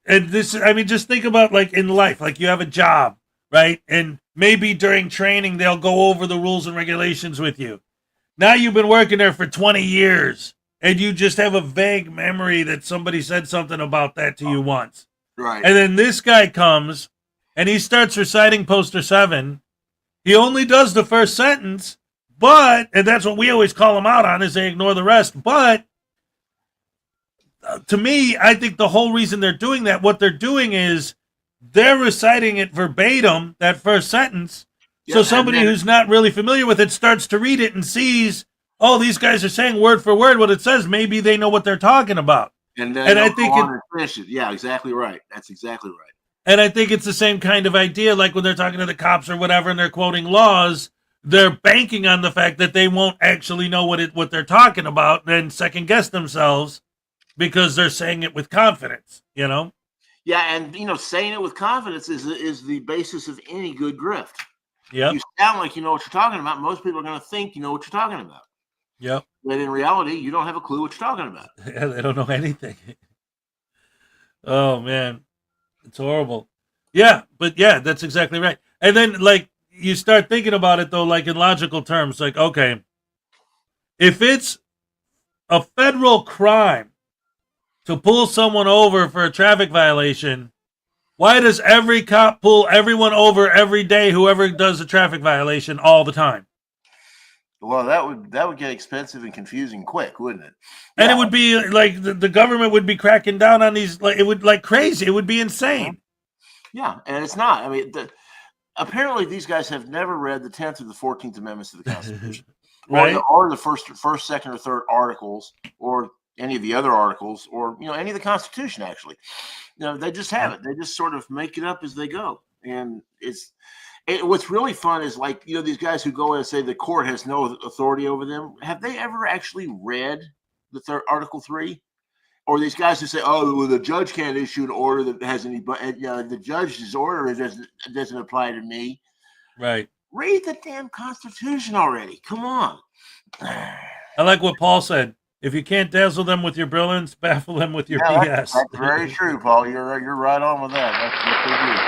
Speaker 1: and this, I mean, just think about like in life, like you have a job, right? And maybe during training, they'll go over the rules and regulations with you. Now you've been working there for 20 years, and you just have a vague memory that somebody said something about that to you once.
Speaker 3: Right.
Speaker 1: And then this guy comes and he starts reciting poster 7. He only does the first sentence, and that's what we always call him out on, is they ignore the rest. But to me, I think the whole reason they're doing that, what they're doing is they're reciting it verbatim, that first sentence. So somebody who's not really familiar with it starts to read it and sees, oh, these guys are saying word for word what it says. Maybe they know what they're talking about.
Speaker 3: And
Speaker 1: I think
Speaker 3: yeah, exactly right. That's exactly right.
Speaker 1: And I think it's the same kind of idea, like when they're talking to the cops or whatever, and they're quoting laws, they're banking on the fact that they won't actually know what they're talking about, and second guess themselves because they're saying it with confidence, you know?
Speaker 3: Yeah, and you know, saying it with confidence is the basis of any good grift.
Speaker 1: Yep.
Speaker 3: You sound like you know what you're talking about. Most people are going to think you know what you're talking about.
Speaker 1: Yep.
Speaker 3: But in reality, you don't have a clue what you're talking about.
Speaker 1: Yeah, they don't know anything. Oh, man. It's horrible. Yeah, but yeah, that's exactly right. And then, like, you start thinking about it, though, like in logical terms, like, okay, if it's a federal crime to pull someone over for a traffic violation, why does every cop pull everyone over every day, whoever does a traffic violation, all the time?
Speaker 3: Well, that would get expensive and confusing quick, wouldn't it?
Speaker 1: And it would be like the government would be cracking down on these, like it would like crazy. It would be insane.
Speaker 3: Yeah, and it's not. I mean, apparently these guys have never read the 10th or the 14th Amendments to the Constitution,
Speaker 1: right?
Speaker 3: Or the first, second, or third articles, or any of the other articles, or you know, any of the Constitution. Actually, you know, they just haven't. They just sort of make it up as they go, and what's really fun is, like, you know, these guys who go in and say the court has no authority over them. Have they ever actually read the Article 3? Or these guys who say, "Oh, well, the judge can't issue an order that has any, but you know, the judge's order doesn't apply to me."
Speaker 1: Right.
Speaker 3: Read the damn Constitution already. Come on.
Speaker 1: I like what Paul said. If you can't dazzle them with your brilliance, baffle them with your BS.
Speaker 3: That's very true, Paul. You're right on with that. That's what they do.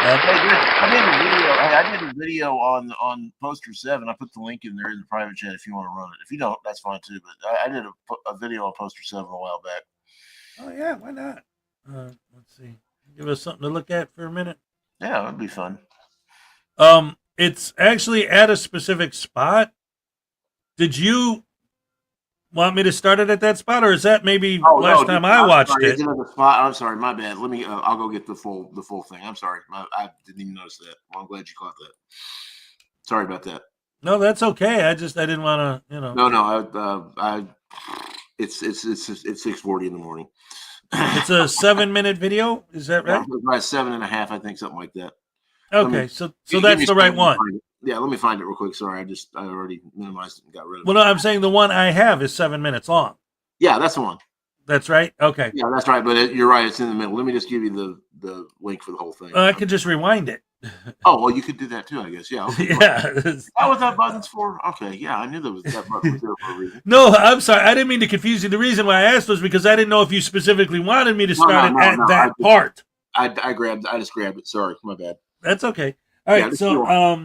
Speaker 3: I did a video on poster 7. I put the link in there in the private chat if you want to run it. If you don't, that's fine too. But I did a video on poster 7 a while back.
Speaker 1: Oh yeah, why not? Let's see. Give us something to look at for a minute.
Speaker 3: Yeah, that'd be fun.
Speaker 1: It's actually at a specific spot. Did you want me to start it at that spot, or is that maybe
Speaker 3: Oh,
Speaker 1: last
Speaker 3: no,
Speaker 1: time
Speaker 3: dude,
Speaker 1: I
Speaker 3: I'm
Speaker 1: watched
Speaker 3: sorry,
Speaker 1: it?
Speaker 3: it's another spot. I'm sorry, my bad. Let me. I'll go get the full thing. I'm sorry, I didn't even notice that. Well, I'm glad you caught that. Sorry about that.
Speaker 1: No, that's okay. I didn't want to,
Speaker 3: No. It's 6:40 in the morning.
Speaker 1: It's a 7-minute video. Is that
Speaker 3: Yeah,
Speaker 1: right?
Speaker 3: it's about 7.5, I think, something like that.
Speaker 1: Okay, so
Speaker 3: Give
Speaker 1: that's
Speaker 3: me
Speaker 1: the
Speaker 3: a
Speaker 1: right
Speaker 3: second to
Speaker 1: one.
Speaker 3: find it. Yeah, let me find it real quick. Sorry, I already minimized it and got rid of
Speaker 1: Well,
Speaker 3: it.
Speaker 1: no, I'm saying the one I have is 7 minutes long.
Speaker 3: Yeah, that's the one.
Speaker 1: That's right. Okay.
Speaker 3: Yeah, that's right. But you're right. It's in the middle. Let me just give you the link for the whole thing.
Speaker 1: I could just rewind it.
Speaker 3: Oh, well, you could do that too, I guess. Yeah. Okay,
Speaker 1: Yeah.
Speaker 3: Is that what that button's for? Okay. Yeah, I knew that button was there for a reason.
Speaker 1: No, I'm sorry. I didn't mean to confuse you. The reason why I asked was because I didn't know if you specifically wanted me to start it at that part.
Speaker 3: I just grabbed it. Sorry, my bad.
Speaker 1: That's okay. All right.
Speaker 3: Yeah,
Speaker 1: So, all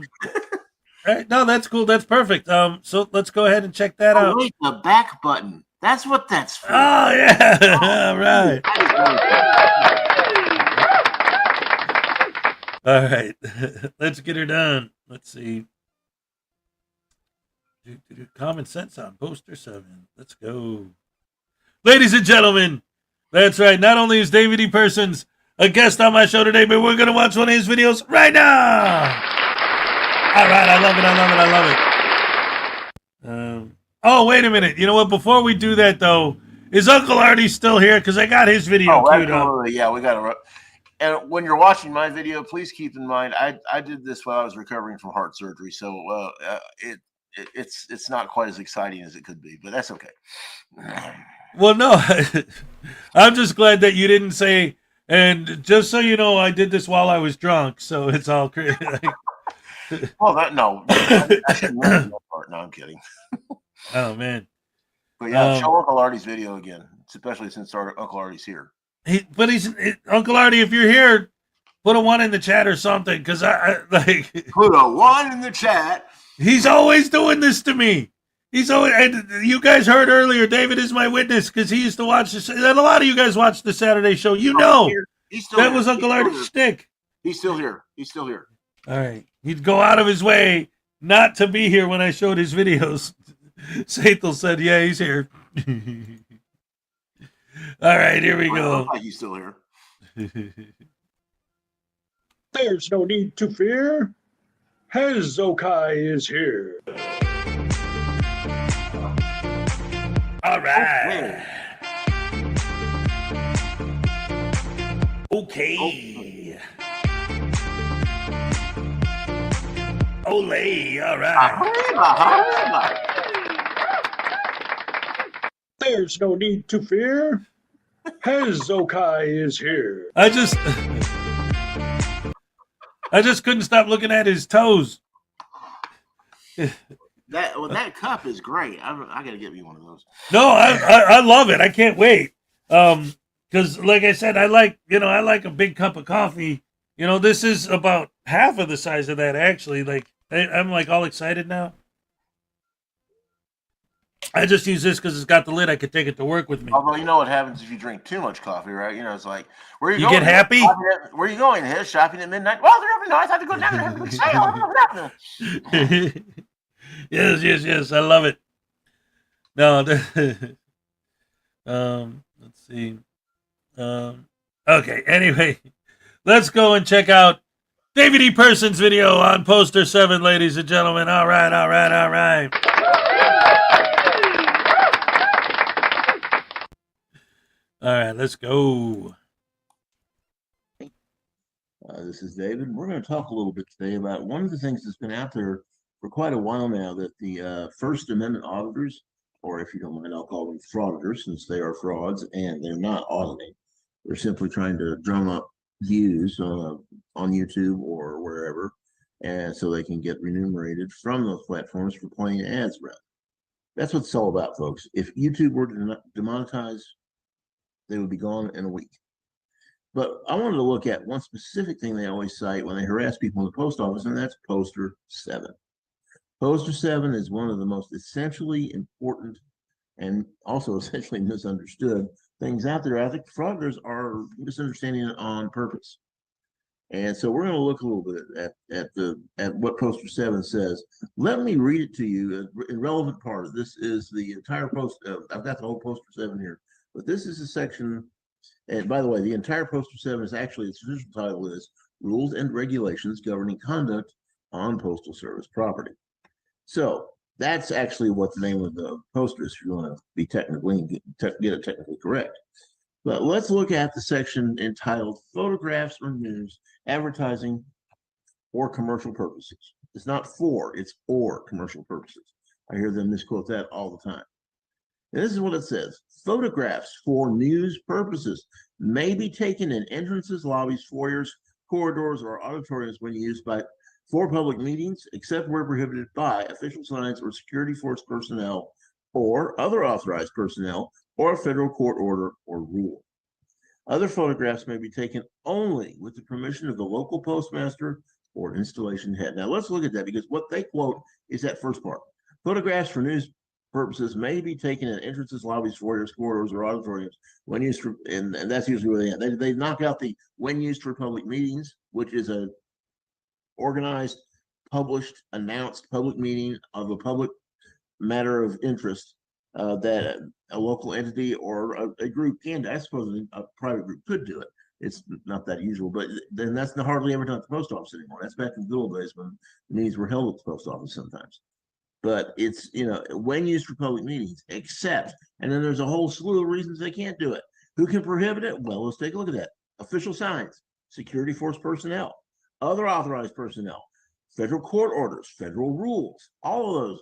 Speaker 1: right. No, that's cool. That's perfect. So let's go ahead and check that out.
Speaker 3: Wait, the back button. That's what that's for.
Speaker 1: Oh yeah. All right. All right. Let's get her done. Let's see. Common sense on poster 7. Let's go. Ladies and gentlemen, that's right. Not only is David E. Persons a guest on my show today, but we're going to watch one of his videos right now. All right. I love it. I love it. Oh, wait a minute. You know what? Before we do that, though, is Uncle Artie still here? Because I got his video queued up.
Speaker 3: Yeah, we got to. And when you're watching my video, please keep in mind, I did this while I was recovering from heart surgery. So it's not quite as exciting as it could be, but that's okay.
Speaker 1: Well, no, I'm just glad that you didn't say, and just so you know, I did this while I was drunk, so it's all crazy.
Speaker 3: Well, no, I shouldn't remember that part. No, I'm kidding.
Speaker 1: Oh, man.
Speaker 3: But yeah, show Uncle Artie's video again, especially since Uncle Artie's here.
Speaker 1: Uncle Artie, if you're here, put a 1 in the chat or something, because I
Speaker 3: put a 1 in the chat.
Speaker 1: He's always doing this to me. He's always, and you guys heard earlier, David is my witness because he used to watch this. And a lot of you guys watch the Saturday show. You know, that was Uncle Artie's shtick.
Speaker 3: He's still here.
Speaker 1: All right. He'd go out of his way not to be here when I showed his videos. Sathel said, yeah, he's here. All right, here we go.
Speaker 3: He's still here.
Speaker 4: There's no need to fear. Hezokuai is here.
Speaker 1: All right. Okay. Ole. All right.
Speaker 4: There's no need to fear. Hezokuai is here.
Speaker 1: I just couldn't stop looking at his toes.
Speaker 3: That cup is great. I gotta get me one of those.
Speaker 1: No, I love it. I can't wait. Because like I said, I like a big cup of coffee. You know, this is about half of the size of that actually. Like I'm like all excited now. I just use this because it's got the lid. I could take it to work with me.
Speaker 3: Although you know what happens if you drink too much coffee, right? You know, it's like, where are you
Speaker 1: you
Speaker 3: going?
Speaker 1: Get happy?
Speaker 3: Where are you going? Here, shopping at midnight. Well, they're open now. I have to go down there and have a good sale.
Speaker 1: Yes. I love it. No, let's see. Okay. Anyway, let's go and check out David E. Persons' video on poster 7, ladies and gentlemen. All right. All right, let's go.
Speaker 10: This is David. We're going to talk a little bit today about one of the things that's been out there for quite a while now that the First Amendment auditors, or if you don't mind, I'll call them frauditors since they are frauds and they're not auditing. They're simply trying to drum up views on YouTube or wherever, and so they can get remunerated from those platforms for playing ads, rather. That's what it's all about, folks. If YouTube were to demonetize, they would be gone in a week. But I wanted to look at one specific thing they always cite when they harass people in the post office, and that's poster 7. Poster 7 is one of the most essentially important and also essentially misunderstood things out there. I think frauditors are misunderstanding it on purpose. And so we're going to look a little bit at what Poster 7 says. Let me read it to you. A relevant part of this is the entire post. I've got the whole Poster 7 here, but this is a section. And by the way, the entire Poster 7 is actually, its official title is Rules and Regulations Governing Conduct on Postal Service Property. So that's actually what the name of the poster is, if you want to be technically get it technically correct. But let's look at the section entitled Photographs or News Advertising or Commercial Purposes. It's not for, it's or commercial purposes. I hear them misquote that all the time. And this is what it says. Photographs for news purposes may be taken in entrances, lobbies, foyers, corridors, or auditoriums when used for public meetings, except where prohibited by official signs or security force personnel or other authorized personnel or a federal court order or rule. Other photographs may be taken only with the permission of the local postmaster or installation head. Now let's look at that, because what they quote is that first part. Photographs for news purposes may be taken in entrances, lobbies, foyers, corridors, or auditoriums when used for, and that's usually where they knock out the when used for public meetings, which is a organized, published, announced public meeting of a public matter of interest that a local entity or a group can. I suppose a private group could do it. It's not that usual, but then that's not hardly ever done at the post office anymore. That's back in the good old days when meetings were held at the post office sometimes. But it's, when used for public meetings, except, and then there's a whole slew of reasons they can't do it. Who can prohibit it? Well, let's take a look at that. Official signs, security force personnel, other authorized personnel, federal court orders, federal rules, all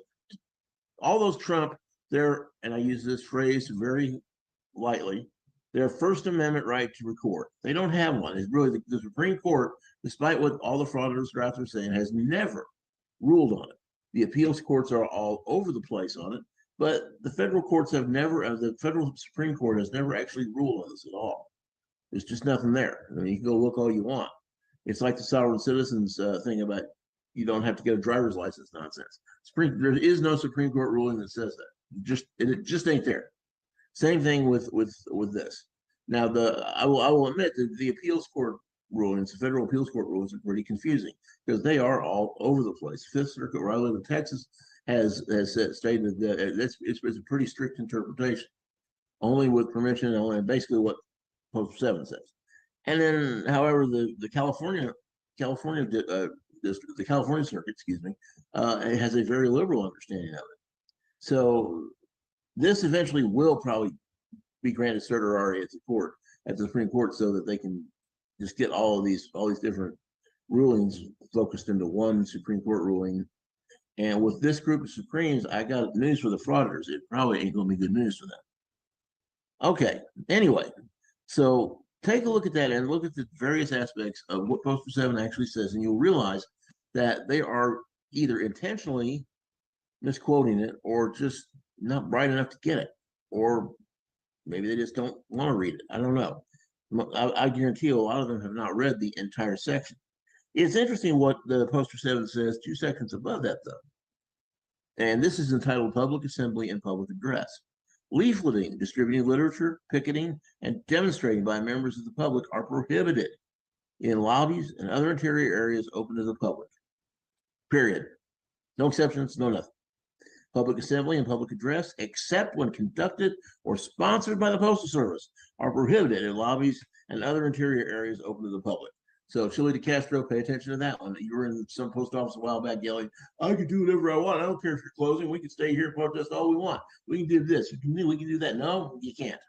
Speaker 10: those trump their, and I use this phrase very lightly, their First Amendment right to record. They don't have one. It's really the Supreme Court, despite what all the frauditors are out there saying, has never ruled on it. The appeals courts are all over the place on it, but the federal courts have never, the federal Supreme Court has never actually ruled on this at all. There's just nothing there. I mean, you can go look all you want. It's like the sovereign citizens thing about you don't have to get a driver's license nonsense. There is no Supreme Court ruling that says that. It just ain't there. Same thing with this. Now, I will admit that the appeals court rulings, the federal appeals court rulings, are pretty confusing because they are all over the place. Fifth Circuit, where I live in Texas, has stated that it's a pretty strict interpretation, only with permission, and basically what Post 7 says. And then, however, the California Circuit, has a very liberal understanding of it. So this eventually will probably be granted certiorari at the Supreme Court, so that they can just get all these different rulings focused into one Supreme Court ruling. And with this group of Supremes, I got news for the frauditors. It probably ain't going to be good news for them. Okay. Anyway, so take a look at that and look at the various aspects of what Poster 7 actually says, and you'll realize that they are either intentionally misquoting it or just not bright enough to get it, or maybe they just don't want to read it. I don't know. I guarantee you a lot of them have not read the entire section. It's interesting what the Poster 7 says 2 sections above that, though. And this is entitled Public Assembly and Public Address. Leafleting, distributing literature, picketing, and demonstrating by members of the public are prohibited in lobbies and other interior areas open to the public. Period. No exceptions, no nothing. Public assembly and public address, except when conducted or sponsored by the Postal Service, are prohibited in lobbies and other interior areas open to the public. So, Chili DeCastro, pay attention to that one. You were in some post office a while back yelling, I can do whatever I want. I don't care if you're closing. We can stay here and protest all we want. We can do this. We can do that. No, you can't.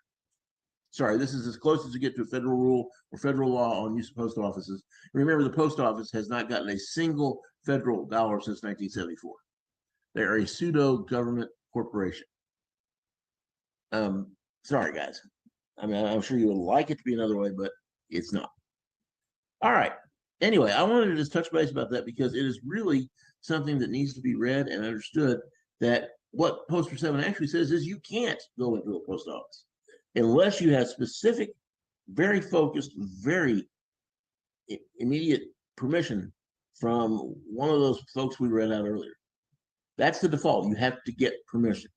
Speaker 10: Sorry, this is as close as you get to a federal rule or federal law on use of post offices. Remember, the post office has not gotten a single federal dollar since 1974. They're a pseudo-government corporation. Sorry, guys. I mean, I'm sure you would like it to be another way, but it's not. All right. Anyway, I wanted to just touch base about that because it is really something that needs to be read and understood, that what Poster 7 actually says is you can't go into a post office unless you have specific, very focused, very immediate permission from one of those folks we read out earlier. That's the default. You have to get permission.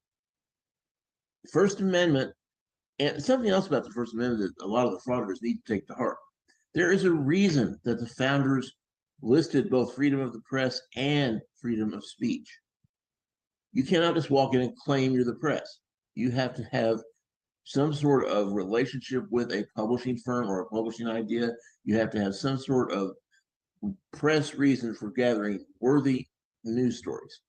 Speaker 10: First Amendment, and something else about the First Amendment that a lot of the frauditors need to take to heart. There is a reason that the founders listed both freedom of the press and freedom of speech. You cannot just walk in and claim you're the press. You have to have some sort of relationship with a publishing firm or a publishing idea. You have to have some sort of press reason for gathering worthy news stories.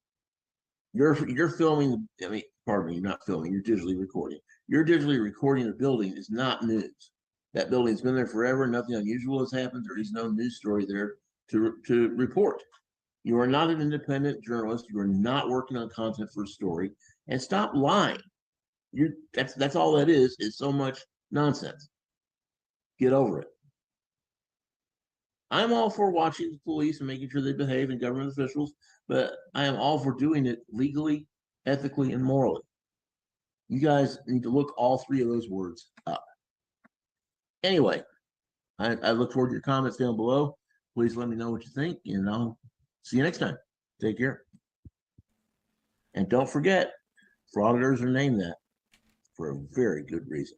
Speaker 10: You're filming, I mean, pardon me, you're not filming, you're digitally recording. You're digitally recording a building is not news. That building's been there forever, nothing unusual has happened. There is no news story there to report. You are not an independent journalist. You are not working on content for a story. And stop lying. That's all that is so much nonsense. Get over it. I'm all for watching the police and making sure they behave and government officials, but I am all for doing it legally, ethically, and morally. You guys need to look all three of those words up. Anyway, I look forward to your comments down below. Please let me know what you think, and I'll see you next time. Take care. And don't forget, Frauditors are named that for a very good reason.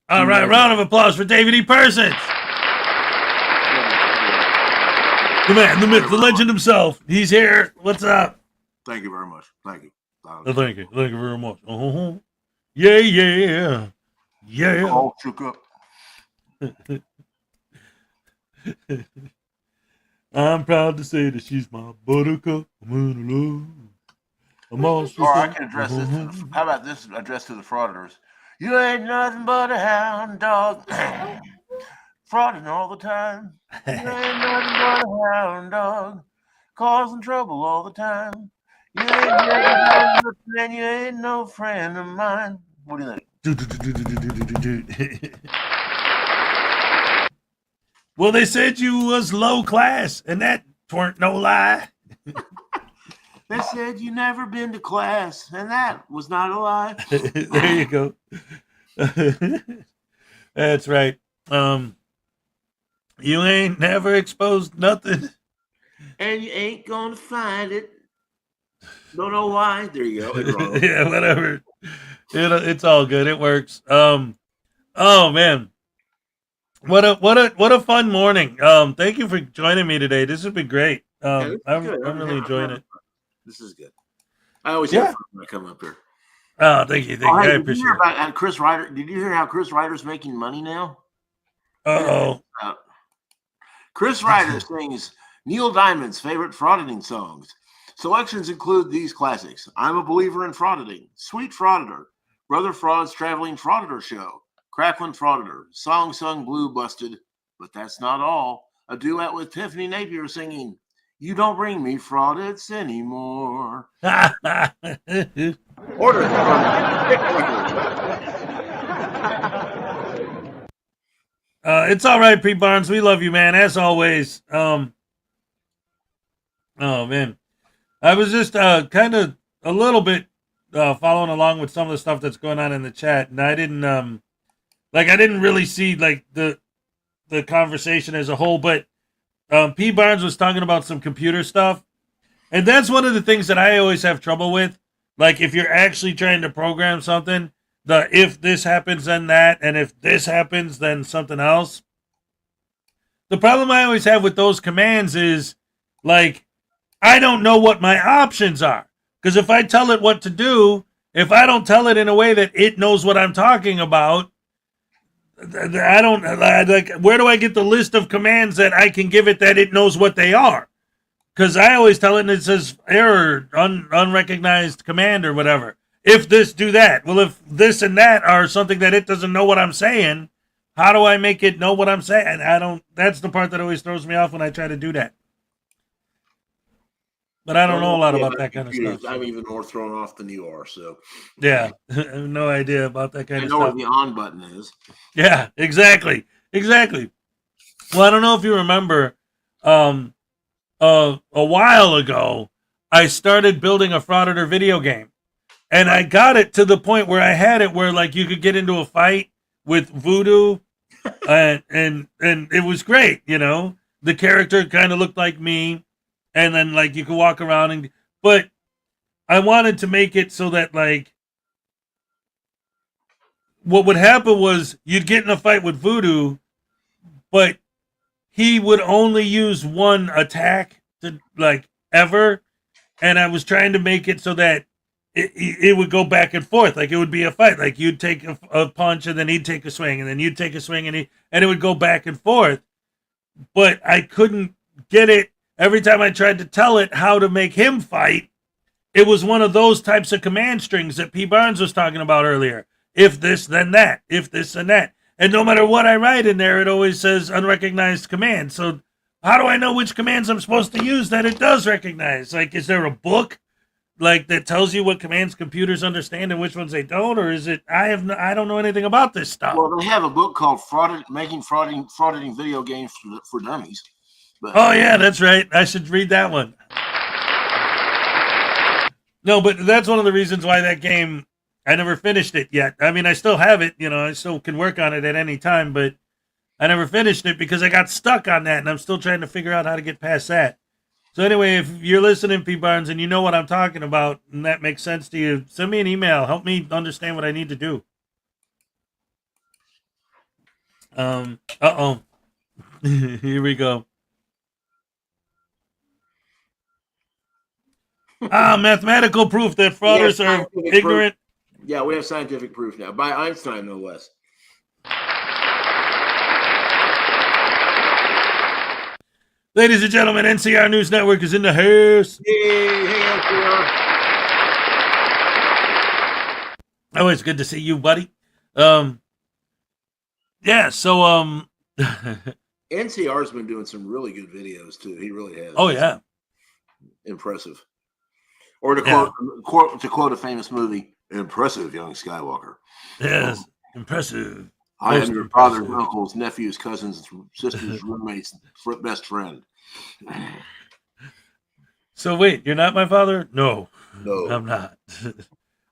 Speaker 1: All right, round of applause for David E. Parsons. The man, the myth, the legend himself. He's here. What's up?
Speaker 3: Thank you very much. Thank you.
Speaker 1: Thank you. Thank you very much. Yeah, yeah. Yeah.
Speaker 3: All shook up.
Speaker 1: I'm proud to say that she's my buttercup. I'm in love. I'm all shook
Speaker 3: Or I
Speaker 1: up.
Speaker 3: can address this. How about this address to the frauditors? You ain't nothing but a hound dog. Frauding all the time. You ain't nothing but a hound dog. Causing trouble all the time. You ain't nothing and you ain't no friend of mine. What do you think?
Speaker 1: Well, they said you was low class, and that weren't no lie.
Speaker 3: They said you never been to class, and that was not a lie.
Speaker 1: There you go. That's right. You ain't never exposed nothing.
Speaker 3: And you ain't gonna find it. Don't know why. There you go.
Speaker 1: Yeah, whatever. It's all good. It works. Oh man. What a fun morning. Thank you for joining me today. This has been great. I'm really enjoying it.
Speaker 3: This is good. I always have fun when I come up here.
Speaker 1: Oh, thank you. I appreciate it.
Speaker 3: Did you hear about Chris Ryder? Did you hear how Chris Ryder's making money now?
Speaker 1: Uh-oh.
Speaker 3: Chris Ryder sings Neil Diamond's favorite frauditing songs. Selections include these classics: I'm a Believer in Frauditing, Sweet Frauditor, Brother Fraud's Traveling Frauditor Show, Cracklin' Frauditor, Song Sung Blue Busted, but that's not all. A duet with Tiffany Napier singing You Don't Bring Me Fraudits Anymore. Order it
Speaker 1: it's all right, Pete Barnes. We love you, man, as always. Oh man, I was just kind of a little bit following along with some of the stuff that's going on in the chat, and I didn't really see like the conversation as a whole, but P. Barnes was talking about some computer stuff, and that's one of the things that I always have trouble with. Like if you're actually trying to program something, if this happens, then that, and if this happens, then something else. The problem I always have with those commands is, like, I don't know what my options are. Because if I tell it what to do, if I don't tell it in a way that it knows what I'm talking about, I don't, like, where do I get the list of commands that I can give it that it knows what they are? Because I always tell it and it says error, unrecognized command or whatever. If this, do that. Well, if this and that are something that it doesn't know what I'm saying, how do I make it know what I'm saying? That's the part that always throws me off when I try to do that. But I don't know a lot about that kind of stuff.
Speaker 3: I'm even more thrown off than you are, so.
Speaker 1: Yeah, I have no idea about that kind of stuff.
Speaker 3: I know where the on button is.
Speaker 1: Yeah, exactly. Well, I don't know if you remember, a while ago, I started building a Frauditor video game. And I got it to the point where I had it where, like, you could get into a fight with Voodoo, and it was great, you know. The character kind of looked like me, and then, like, you could walk around, but I wanted to make it so that, like, what would happen was you'd get in a fight with Voodoo, but he would only use one attack to like ever, and I was trying to make it so that it would go back and forth, like it would be a fight. Like you'd take a punch, and then he'd take a swing, and then you'd take a swing, and it would go back and forth. But I couldn't get it. Every time I tried to tell it how to make him fight, it was one of those types of command strings that P. Barnes was talking about earlier. If this, then that. If this, then that. And no matter what I write in there, it always says unrecognized command. So how do I know which commands I'm supposed to use that it does recognize? Like, is there a book like that tells you what commands computers understand and which ones they don't? Or is it, I don't know anything about this stuff.
Speaker 10: Well, they have a book called Making Frauding Video Games for Dummies. But,
Speaker 1: oh, yeah, that's right. I should read that one. No, but that's one of the reasons why that game, I never finished it yet. I mean, I still have it, I still can work on it at any time, but I never finished it because I got stuck on that, and I'm still trying to figure out how to get past that. So anyway, if you're listening, P. Barnes, and you know what I'm talking about, and that makes sense to you, send me an email. Help me understand what I need to do. Uh-oh. Here we go. Mathematical proof that frauders are ignorant.
Speaker 10: Proof. Yeah, we have scientific proof now, by Einstein, no less.
Speaker 1: Ladies and gentlemen, NCR News Network is in the house.
Speaker 10: Hey, NCR.
Speaker 1: Always good to see you, buddy. Yeah, so
Speaker 10: NCR's been doing some really good videos too. He really has.
Speaker 1: Oh yeah.
Speaker 10: Impressive. Or to quote a famous movie, impressive young Skywalker.
Speaker 1: Yes, impressive.
Speaker 10: I am your father's uncle's nephew's cousin's sister's roommate's best friend.
Speaker 1: So wait, you're not my father? No, I'm not.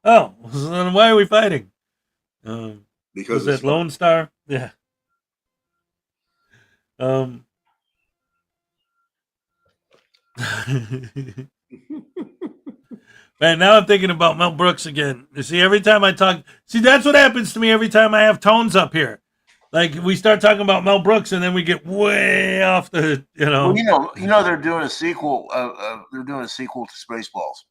Speaker 1: Oh, so then why are we fighting?
Speaker 10: Because
Speaker 1: was that Lone Star? Yeah. Man, now I'm thinking about Mel Brooks again. You see, every time I talk, that's what happens to me every time I have tones up here. Like we start talking about Mel Brooks, and then we get way off the,
Speaker 10: Well, they're doing a sequel. They're doing a sequel to Spaceballs.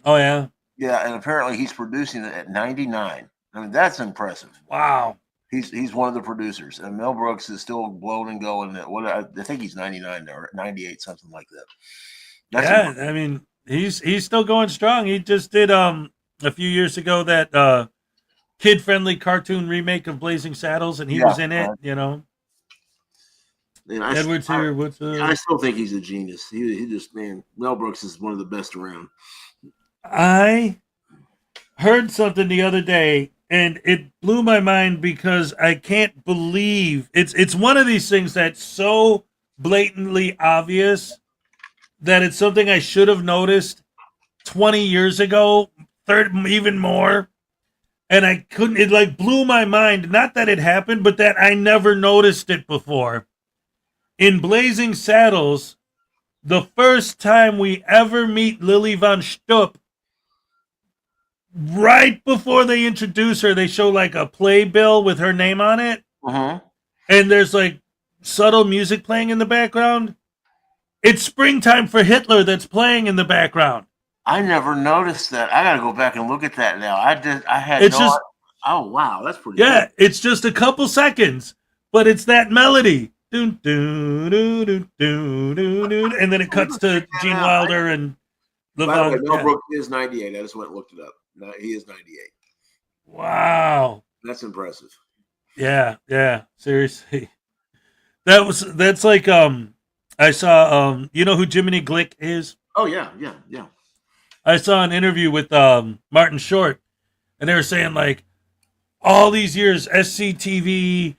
Speaker 1: Oh yeah.
Speaker 10: Yeah, and apparently he's producing it at 99. I mean, that's impressive.
Speaker 1: Wow.
Speaker 10: He's one of the producers, and Mel Brooks is still blowing and going. I think he's 99 or 98, something like that. That's
Speaker 1: impressive. I mean, he's still going strong. He just did a few years ago that kid-friendly cartoon remake of Blazing Saddles, and he was in it. Edwards here.
Speaker 10: I still think he's a genius. He just, man, Mel Brooks is one of the best around.
Speaker 1: I heard something the other day, and it blew my mind because I can't believe it's one of these things that's so blatantly obvious that it's something I should have noticed 20 years ago, even more. And I couldn't, it like blew my mind. Not that it happened, but that I never noticed it before. In Blazing Saddles, the first time we ever meet Lily Von Stupp, right before they introduce her, they show like a playbill with her name on it.
Speaker 10: Uh-huh.
Speaker 1: And there's like subtle music playing in the background. It's Springtime for Hitler that's playing in the background.
Speaker 10: I never noticed that. I got to go back and look at that now. Oh, wow. That's pretty
Speaker 1: good.
Speaker 10: Cool.
Speaker 1: It's just a couple seconds, but it's that melody. Dun, dun, dun, dun, dun, dun, dun, and then it cuts to Gene Wilder and
Speaker 10: By the way, Mel Brooks is 98. I just went and looked it up. No, he is 98.
Speaker 1: Wow.
Speaker 10: That's impressive.
Speaker 1: Yeah, seriously. That's like I saw you know who Jiminy Glick is?
Speaker 10: Oh yeah.
Speaker 1: I saw an interview with Martin Short, and they were saying like all these years SCTV,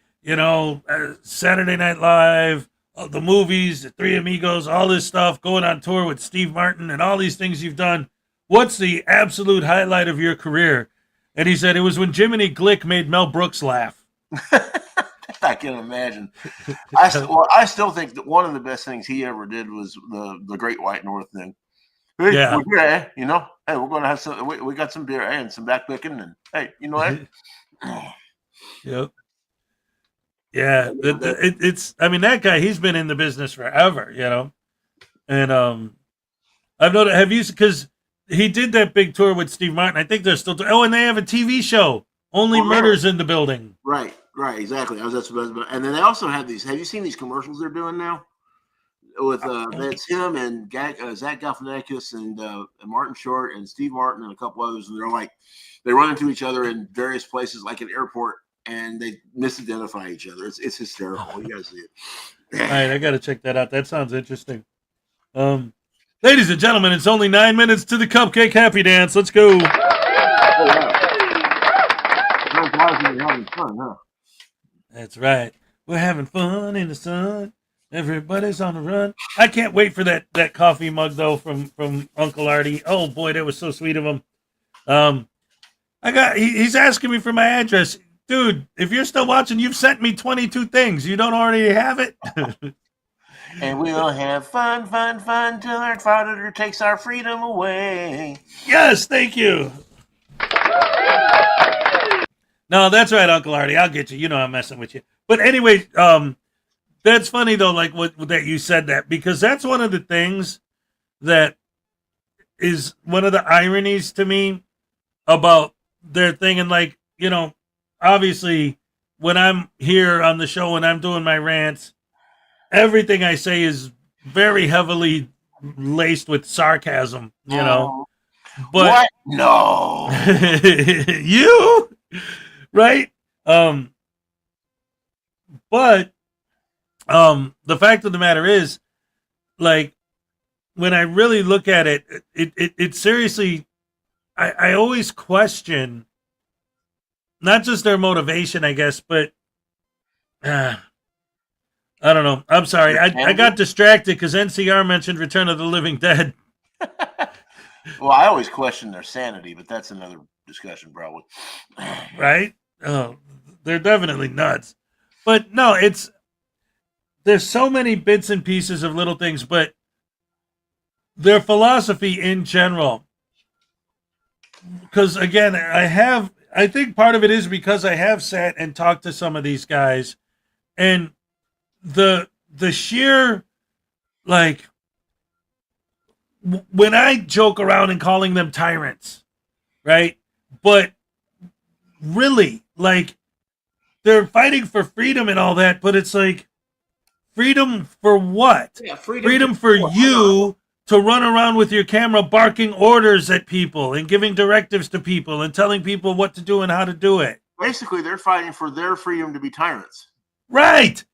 Speaker 1: Saturday Night Live, the movies, the Three Amigos, all this stuff, going on tour with Steve Martin and all these things you've done. What's the absolute highlight of your career? And he said it was when Jiminy Glick made Mel Brooks laugh.
Speaker 10: I can imagine. I still think that one of the best things he ever did was the Great White North thing. Hey,
Speaker 1: yeah.
Speaker 10: We're here, hey, we're going to have some, we got some beer, and some back picking, and hey, you know what?
Speaker 1: Yep. Yeah, it's. I mean, that guy. He's been in the business forever, you know. And I've noticed. Have you? Because he did that big tour with Steve Martin. I think they're still. Oh, and they have a TV show. Only Murders in the Building.
Speaker 3: Right, exactly. I was that's and then they also have these. Have you seen these commercials they're doing now? With it's him and Zach Galifianakis and Martin Short and Steve Martin and a couple others, and they're like they run into each other in various places, like an airport, and they misidentify each other. It's hysterical. You gotta see it.
Speaker 1: All right, I gotta check that out. That sounds interesting. Ladies and gentlemen, it's only 9 minutes to the Cupcake Happy Dance. Let's go. That's right. We're having fun in the sun. Everybody's on the run. I can't wait for that coffee mug though from Uncle Artie. Oh boy, that was so sweet of him. He's asking me for my address. Dude, if you're still watching, you've sent me 22 things. You don't already have it?
Speaker 3: And we'll have fun till our Frauditor takes our freedom away.
Speaker 1: Yes, thank you. No, that's right, Uncle Artie. I'll get you. You know I'm messing with you. But anyway, that's funny though, like that you said that, because that's one of the things that is one of the ironies to me about their thing. And like, you know, obviously when I'm here on the show and I'm doing my rants, everything I say is very heavily laced with sarcasm, you know. But
Speaker 3: what? No.
Speaker 1: You right? But the fact of the matter is, like, when I really look at it, it seriously, I always question not just their motivation, I guess, but I don't know. I'm sorry. I got distracted because NCR mentioned Return of the Living Dead.
Speaker 3: Well, I always question their sanity, but that's another discussion, probably.
Speaker 1: Right? Oh, they're definitely nuts. But no, there's so many bits and pieces of little things, but their philosophy in general, because again, I think part of it is because I have sat and talked to some of these guys, and the sheer, like, when I joke around and calling them tyrants, right? But really, like, they're fighting for freedom and all that, but it's like, freedom for what?
Speaker 3: Yeah,
Speaker 1: freedom for you to run around with your camera barking orders at people and giving directives to people and telling people what to do and how to do it.
Speaker 3: Basically, they're fighting for their freedom to be tyrants.
Speaker 1: Right.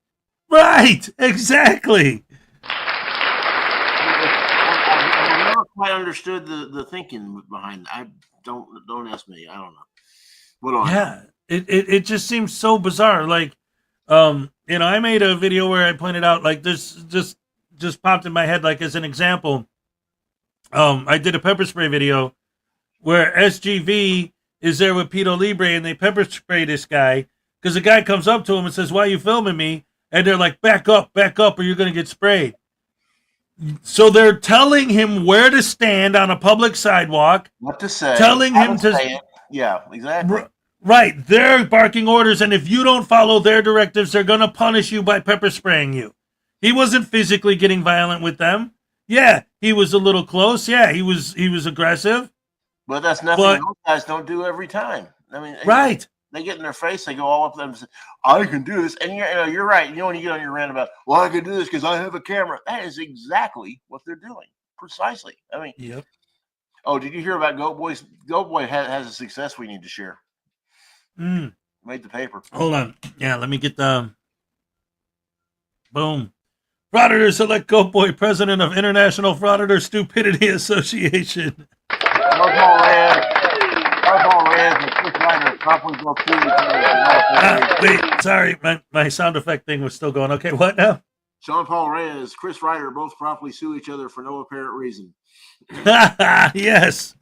Speaker 1: Exactly.
Speaker 3: I never quite understood the thinking behind it. Don't ask me. I don't know. What on?
Speaker 1: Yeah. It just seems so bizarre. Like, you know, I made a video where I pointed out, like, this just popped in my head, like, as an example. I did a pepper spray video where SGV is there with Pito Libre and they pepper spray this guy because the guy comes up to him and says, "Why are you filming me?" And they're like, back up, or you're going to get sprayed. So they're telling him where to stand on a public sidewalk.
Speaker 3: What to say.
Speaker 1: Telling him to
Speaker 3: say it. Yeah, exactly.
Speaker 1: Right. They're barking orders, and if you don't follow their directives, they're going to punish you by pepper spraying you. He wasn't physically getting violent with them. Yeah, he was a little close. Yeah, he was aggressive.
Speaker 3: But that's nothing those guys don't do every time. I mean,
Speaker 1: right.
Speaker 3: They get in their face, they go all up to them and say, "I can do this." And you're right. You know, when you get on your rant about, "Well, I can do this because I have a camera," that is exactly what they're doing. Precisely. I mean,
Speaker 1: yep.
Speaker 3: Oh, did you hear about Goat Boys? Goat Boy has a success we need to share. Made the paper.
Speaker 1: Hold on. Yeah, let me get the boom. Frauditors select Goat Boy president of International Frauditor Stupidity Association. Wait, sorry, my sound effect thing was still going. Okay, what now?
Speaker 3: Sean Paul Reyes, Chris Ryder both promptly sue each other for no apparent reason.
Speaker 1: Yes.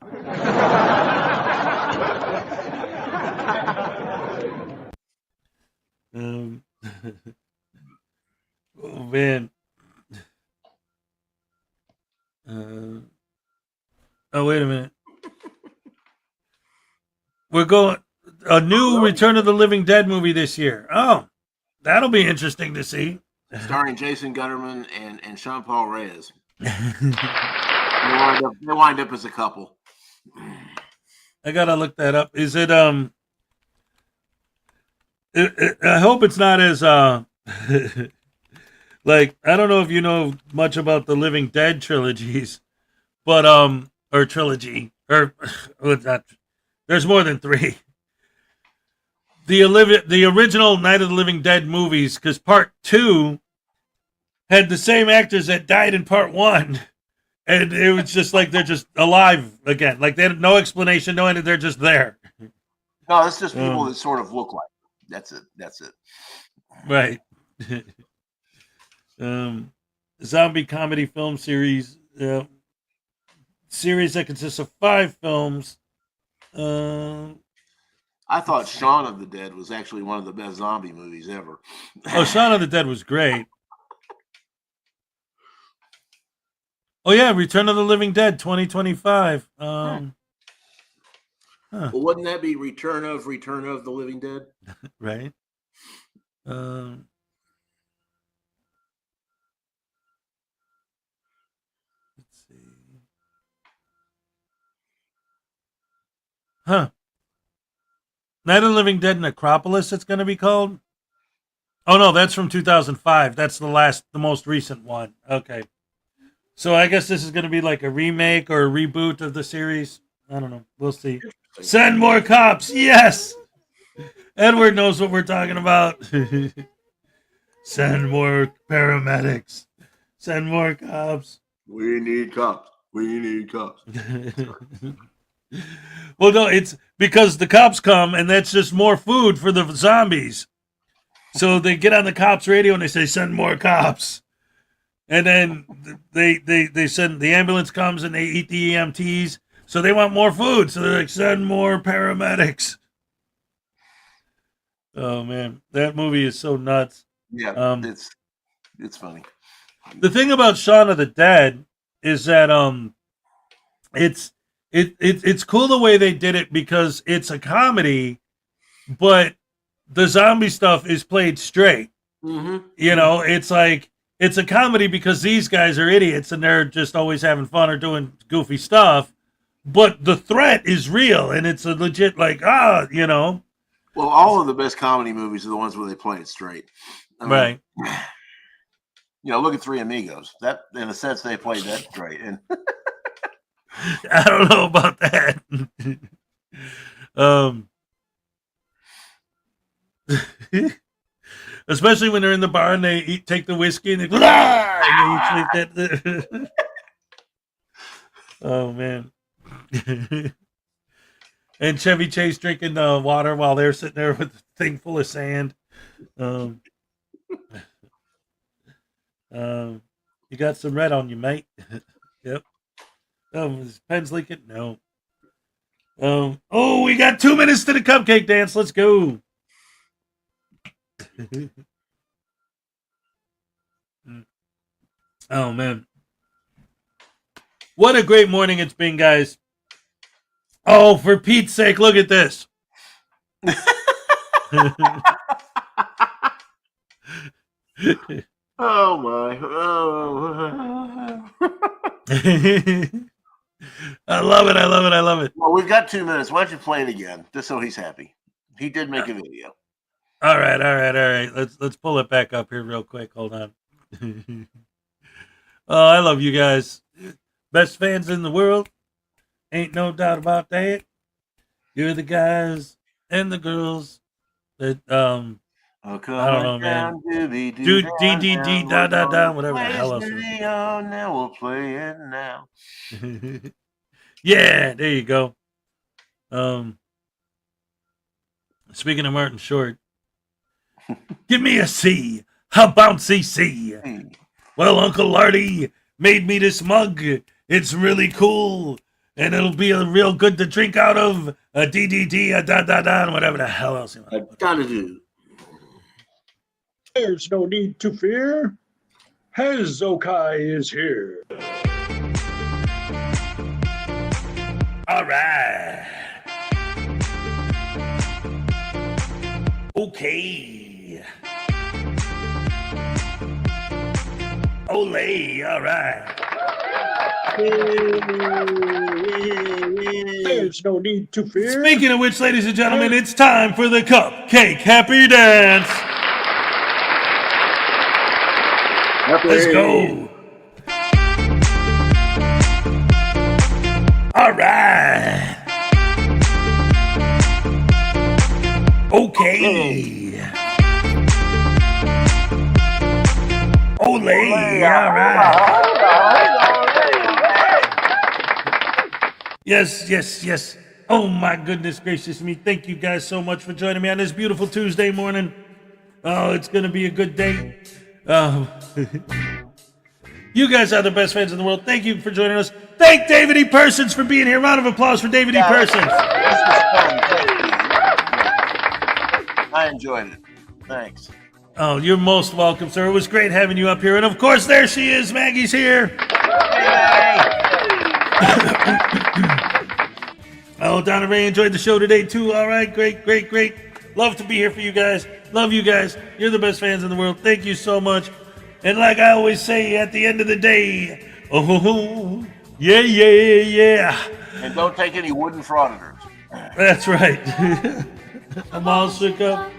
Speaker 1: Oh man. Oh wait a minute. We're going a new Return of the Living Dead movie this year. Oh, That'll be interesting to see.
Speaker 3: Starring Jason Gunnerman and Sean Paul Reyes. They wind up as a couple.
Speaker 1: I gotta look that up. Is it I hope it's not as like, I don't know if you know much about the Living Dead trilogies, but or trilogy, or there's more than 3. The original Night of the Living Dead movies, because part 2 had the same actors that died in part 1, and it was just like they're just alive again. Like, they had no explanation, no anything. They're just there.
Speaker 3: No, it's just people that sort of look like. That's it.
Speaker 1: Right. Zombie comedy film series. Series that consists of 5 films.
Speaker 3: I thought Shaun of the Dead was actually one of the best zombie movies ever.
Speaker 1: Oh, Shaun of the Dead was great. Oh yeah, Return of the Living Dead 2025.
Speaker 3: Well, wouldn't that be Return of the Living Dead?
Speaker 1: Right. Let's see. Huh. Night of the Living Dead Necropolis, it's going to be called? Oh, no, that's from 2005. That's the most recent one. Okay. So I guess this is going to be like a remake or a reboot of the series. I don't know. We'll see. Send more cops. Yes. Edward knows what we're talking about. Send more paramedics. Send more cops.
Speaker 3: We need cops. We need cops.
Speaker 1: Well, no, it's because the cops come, and that's just more food for the zombies. So they get on the cops' radio and they say, "Send more cops," and then they send the ambulance comes and they eat the EMTs. So they want more food. So they're like, "Send more paramedics." Oh man, that movie is so nuts.
Speaker 3: Yeah, it's funny.
Speaker 1: The thing about Shaun of the Dead is that it's cool the way they did it because it's a comedy, but the zombie stuff is played straight.
Speaker 3: Mm-hmm.
Speaker 1: You know, it's like it's a comedy because these guys are idiots and they're just always having fun or doing goofy stuff, but the threat is real and it's a legit you know.
Speaker 3: Well, all of the best comedy movies are the ones where they play it straight. I mean,
Speaker 1: Right.
Speaker 3: You know, look at Three Amigos. That, in a sense, they played that straight. And
Speaker 1: I don't know about that. Especially when they're in the bar and they take the whiskey and they go, "Ah!" and they eat like that. Oh man. And Chevy Chase drinking water while they're sitting there with a thing full of sand. You got some red on you, mate. Yep. His pen's leaking? No. We got 2 minutes to the cupcake dance. Let's go. Oh, man. What a great morning it's been, guys. Oh, for Pete's sake, look at this.
Speaker 3: oh my! Oh.
Speaker 1: I love it! I love it! I love it!
Speaker 3: Well, we've got 2 minutes. Why don't you play it again, just so he's happy? He did make a video.
Speaker 1: All right. Let's pull it back up here real quick. Hold on. Oh, I love you guys. Best fans in the world. Ain't no doubt about that. You're the guys and the girls that
Speaker 3: Oh,
Speaker 1: I don't know, man. Do DDD da whatever the hell else.
Speaker 3: Now we'll play it now.
Speaker 1: Yeah, there you go. Speaking of Martin Short, give me a C. How bouncy C? Well, Uncle Lardy made me this mug. It's really cool, and it'll be real good to drink out of. A DDD, a da whatever the hell else.
Speaker 3: I gotta do.
Speaker 4: There's no need to fear. Hezokuai is here.
Speaker 1: All right. Okay. Ole, all right.
Speaker 4: There's no need to fear.
Speaker 1: Speaking of which, ladies and gentlemen, it's time for the Cupcake Happy Dance. Let's go. All right. Okay. Ole, all right. Yes, yes, yes. Oh my goodness gracious me. Thank you guys so much for joining me on this beautiful Tuesday morning. Oh, it's going to be a good day. You guys are the best fans in the world. Thank you for joining us. Thank David E. Persons for being here. Round of applause for David E. Persons.
Speaker 3: This was fun. Thank you. I enjoyed it. Thanks.
Speaker 1: Oh, you're most welcome, sir. It was great having you up here. And of course, there she is. Maggie's here. Oh, Donna Ray enjoyed the show today, too. All right, great, great, great. Love to be here for you guys. Love you guys. You're the best fans in the world. Thank you so much. And like I always say at the end of the day, oh, yeah, yeah, yeah.
Speaker 3: And don't take any wooden frauditors.
Speaker 1: That's right. I'm all shook up.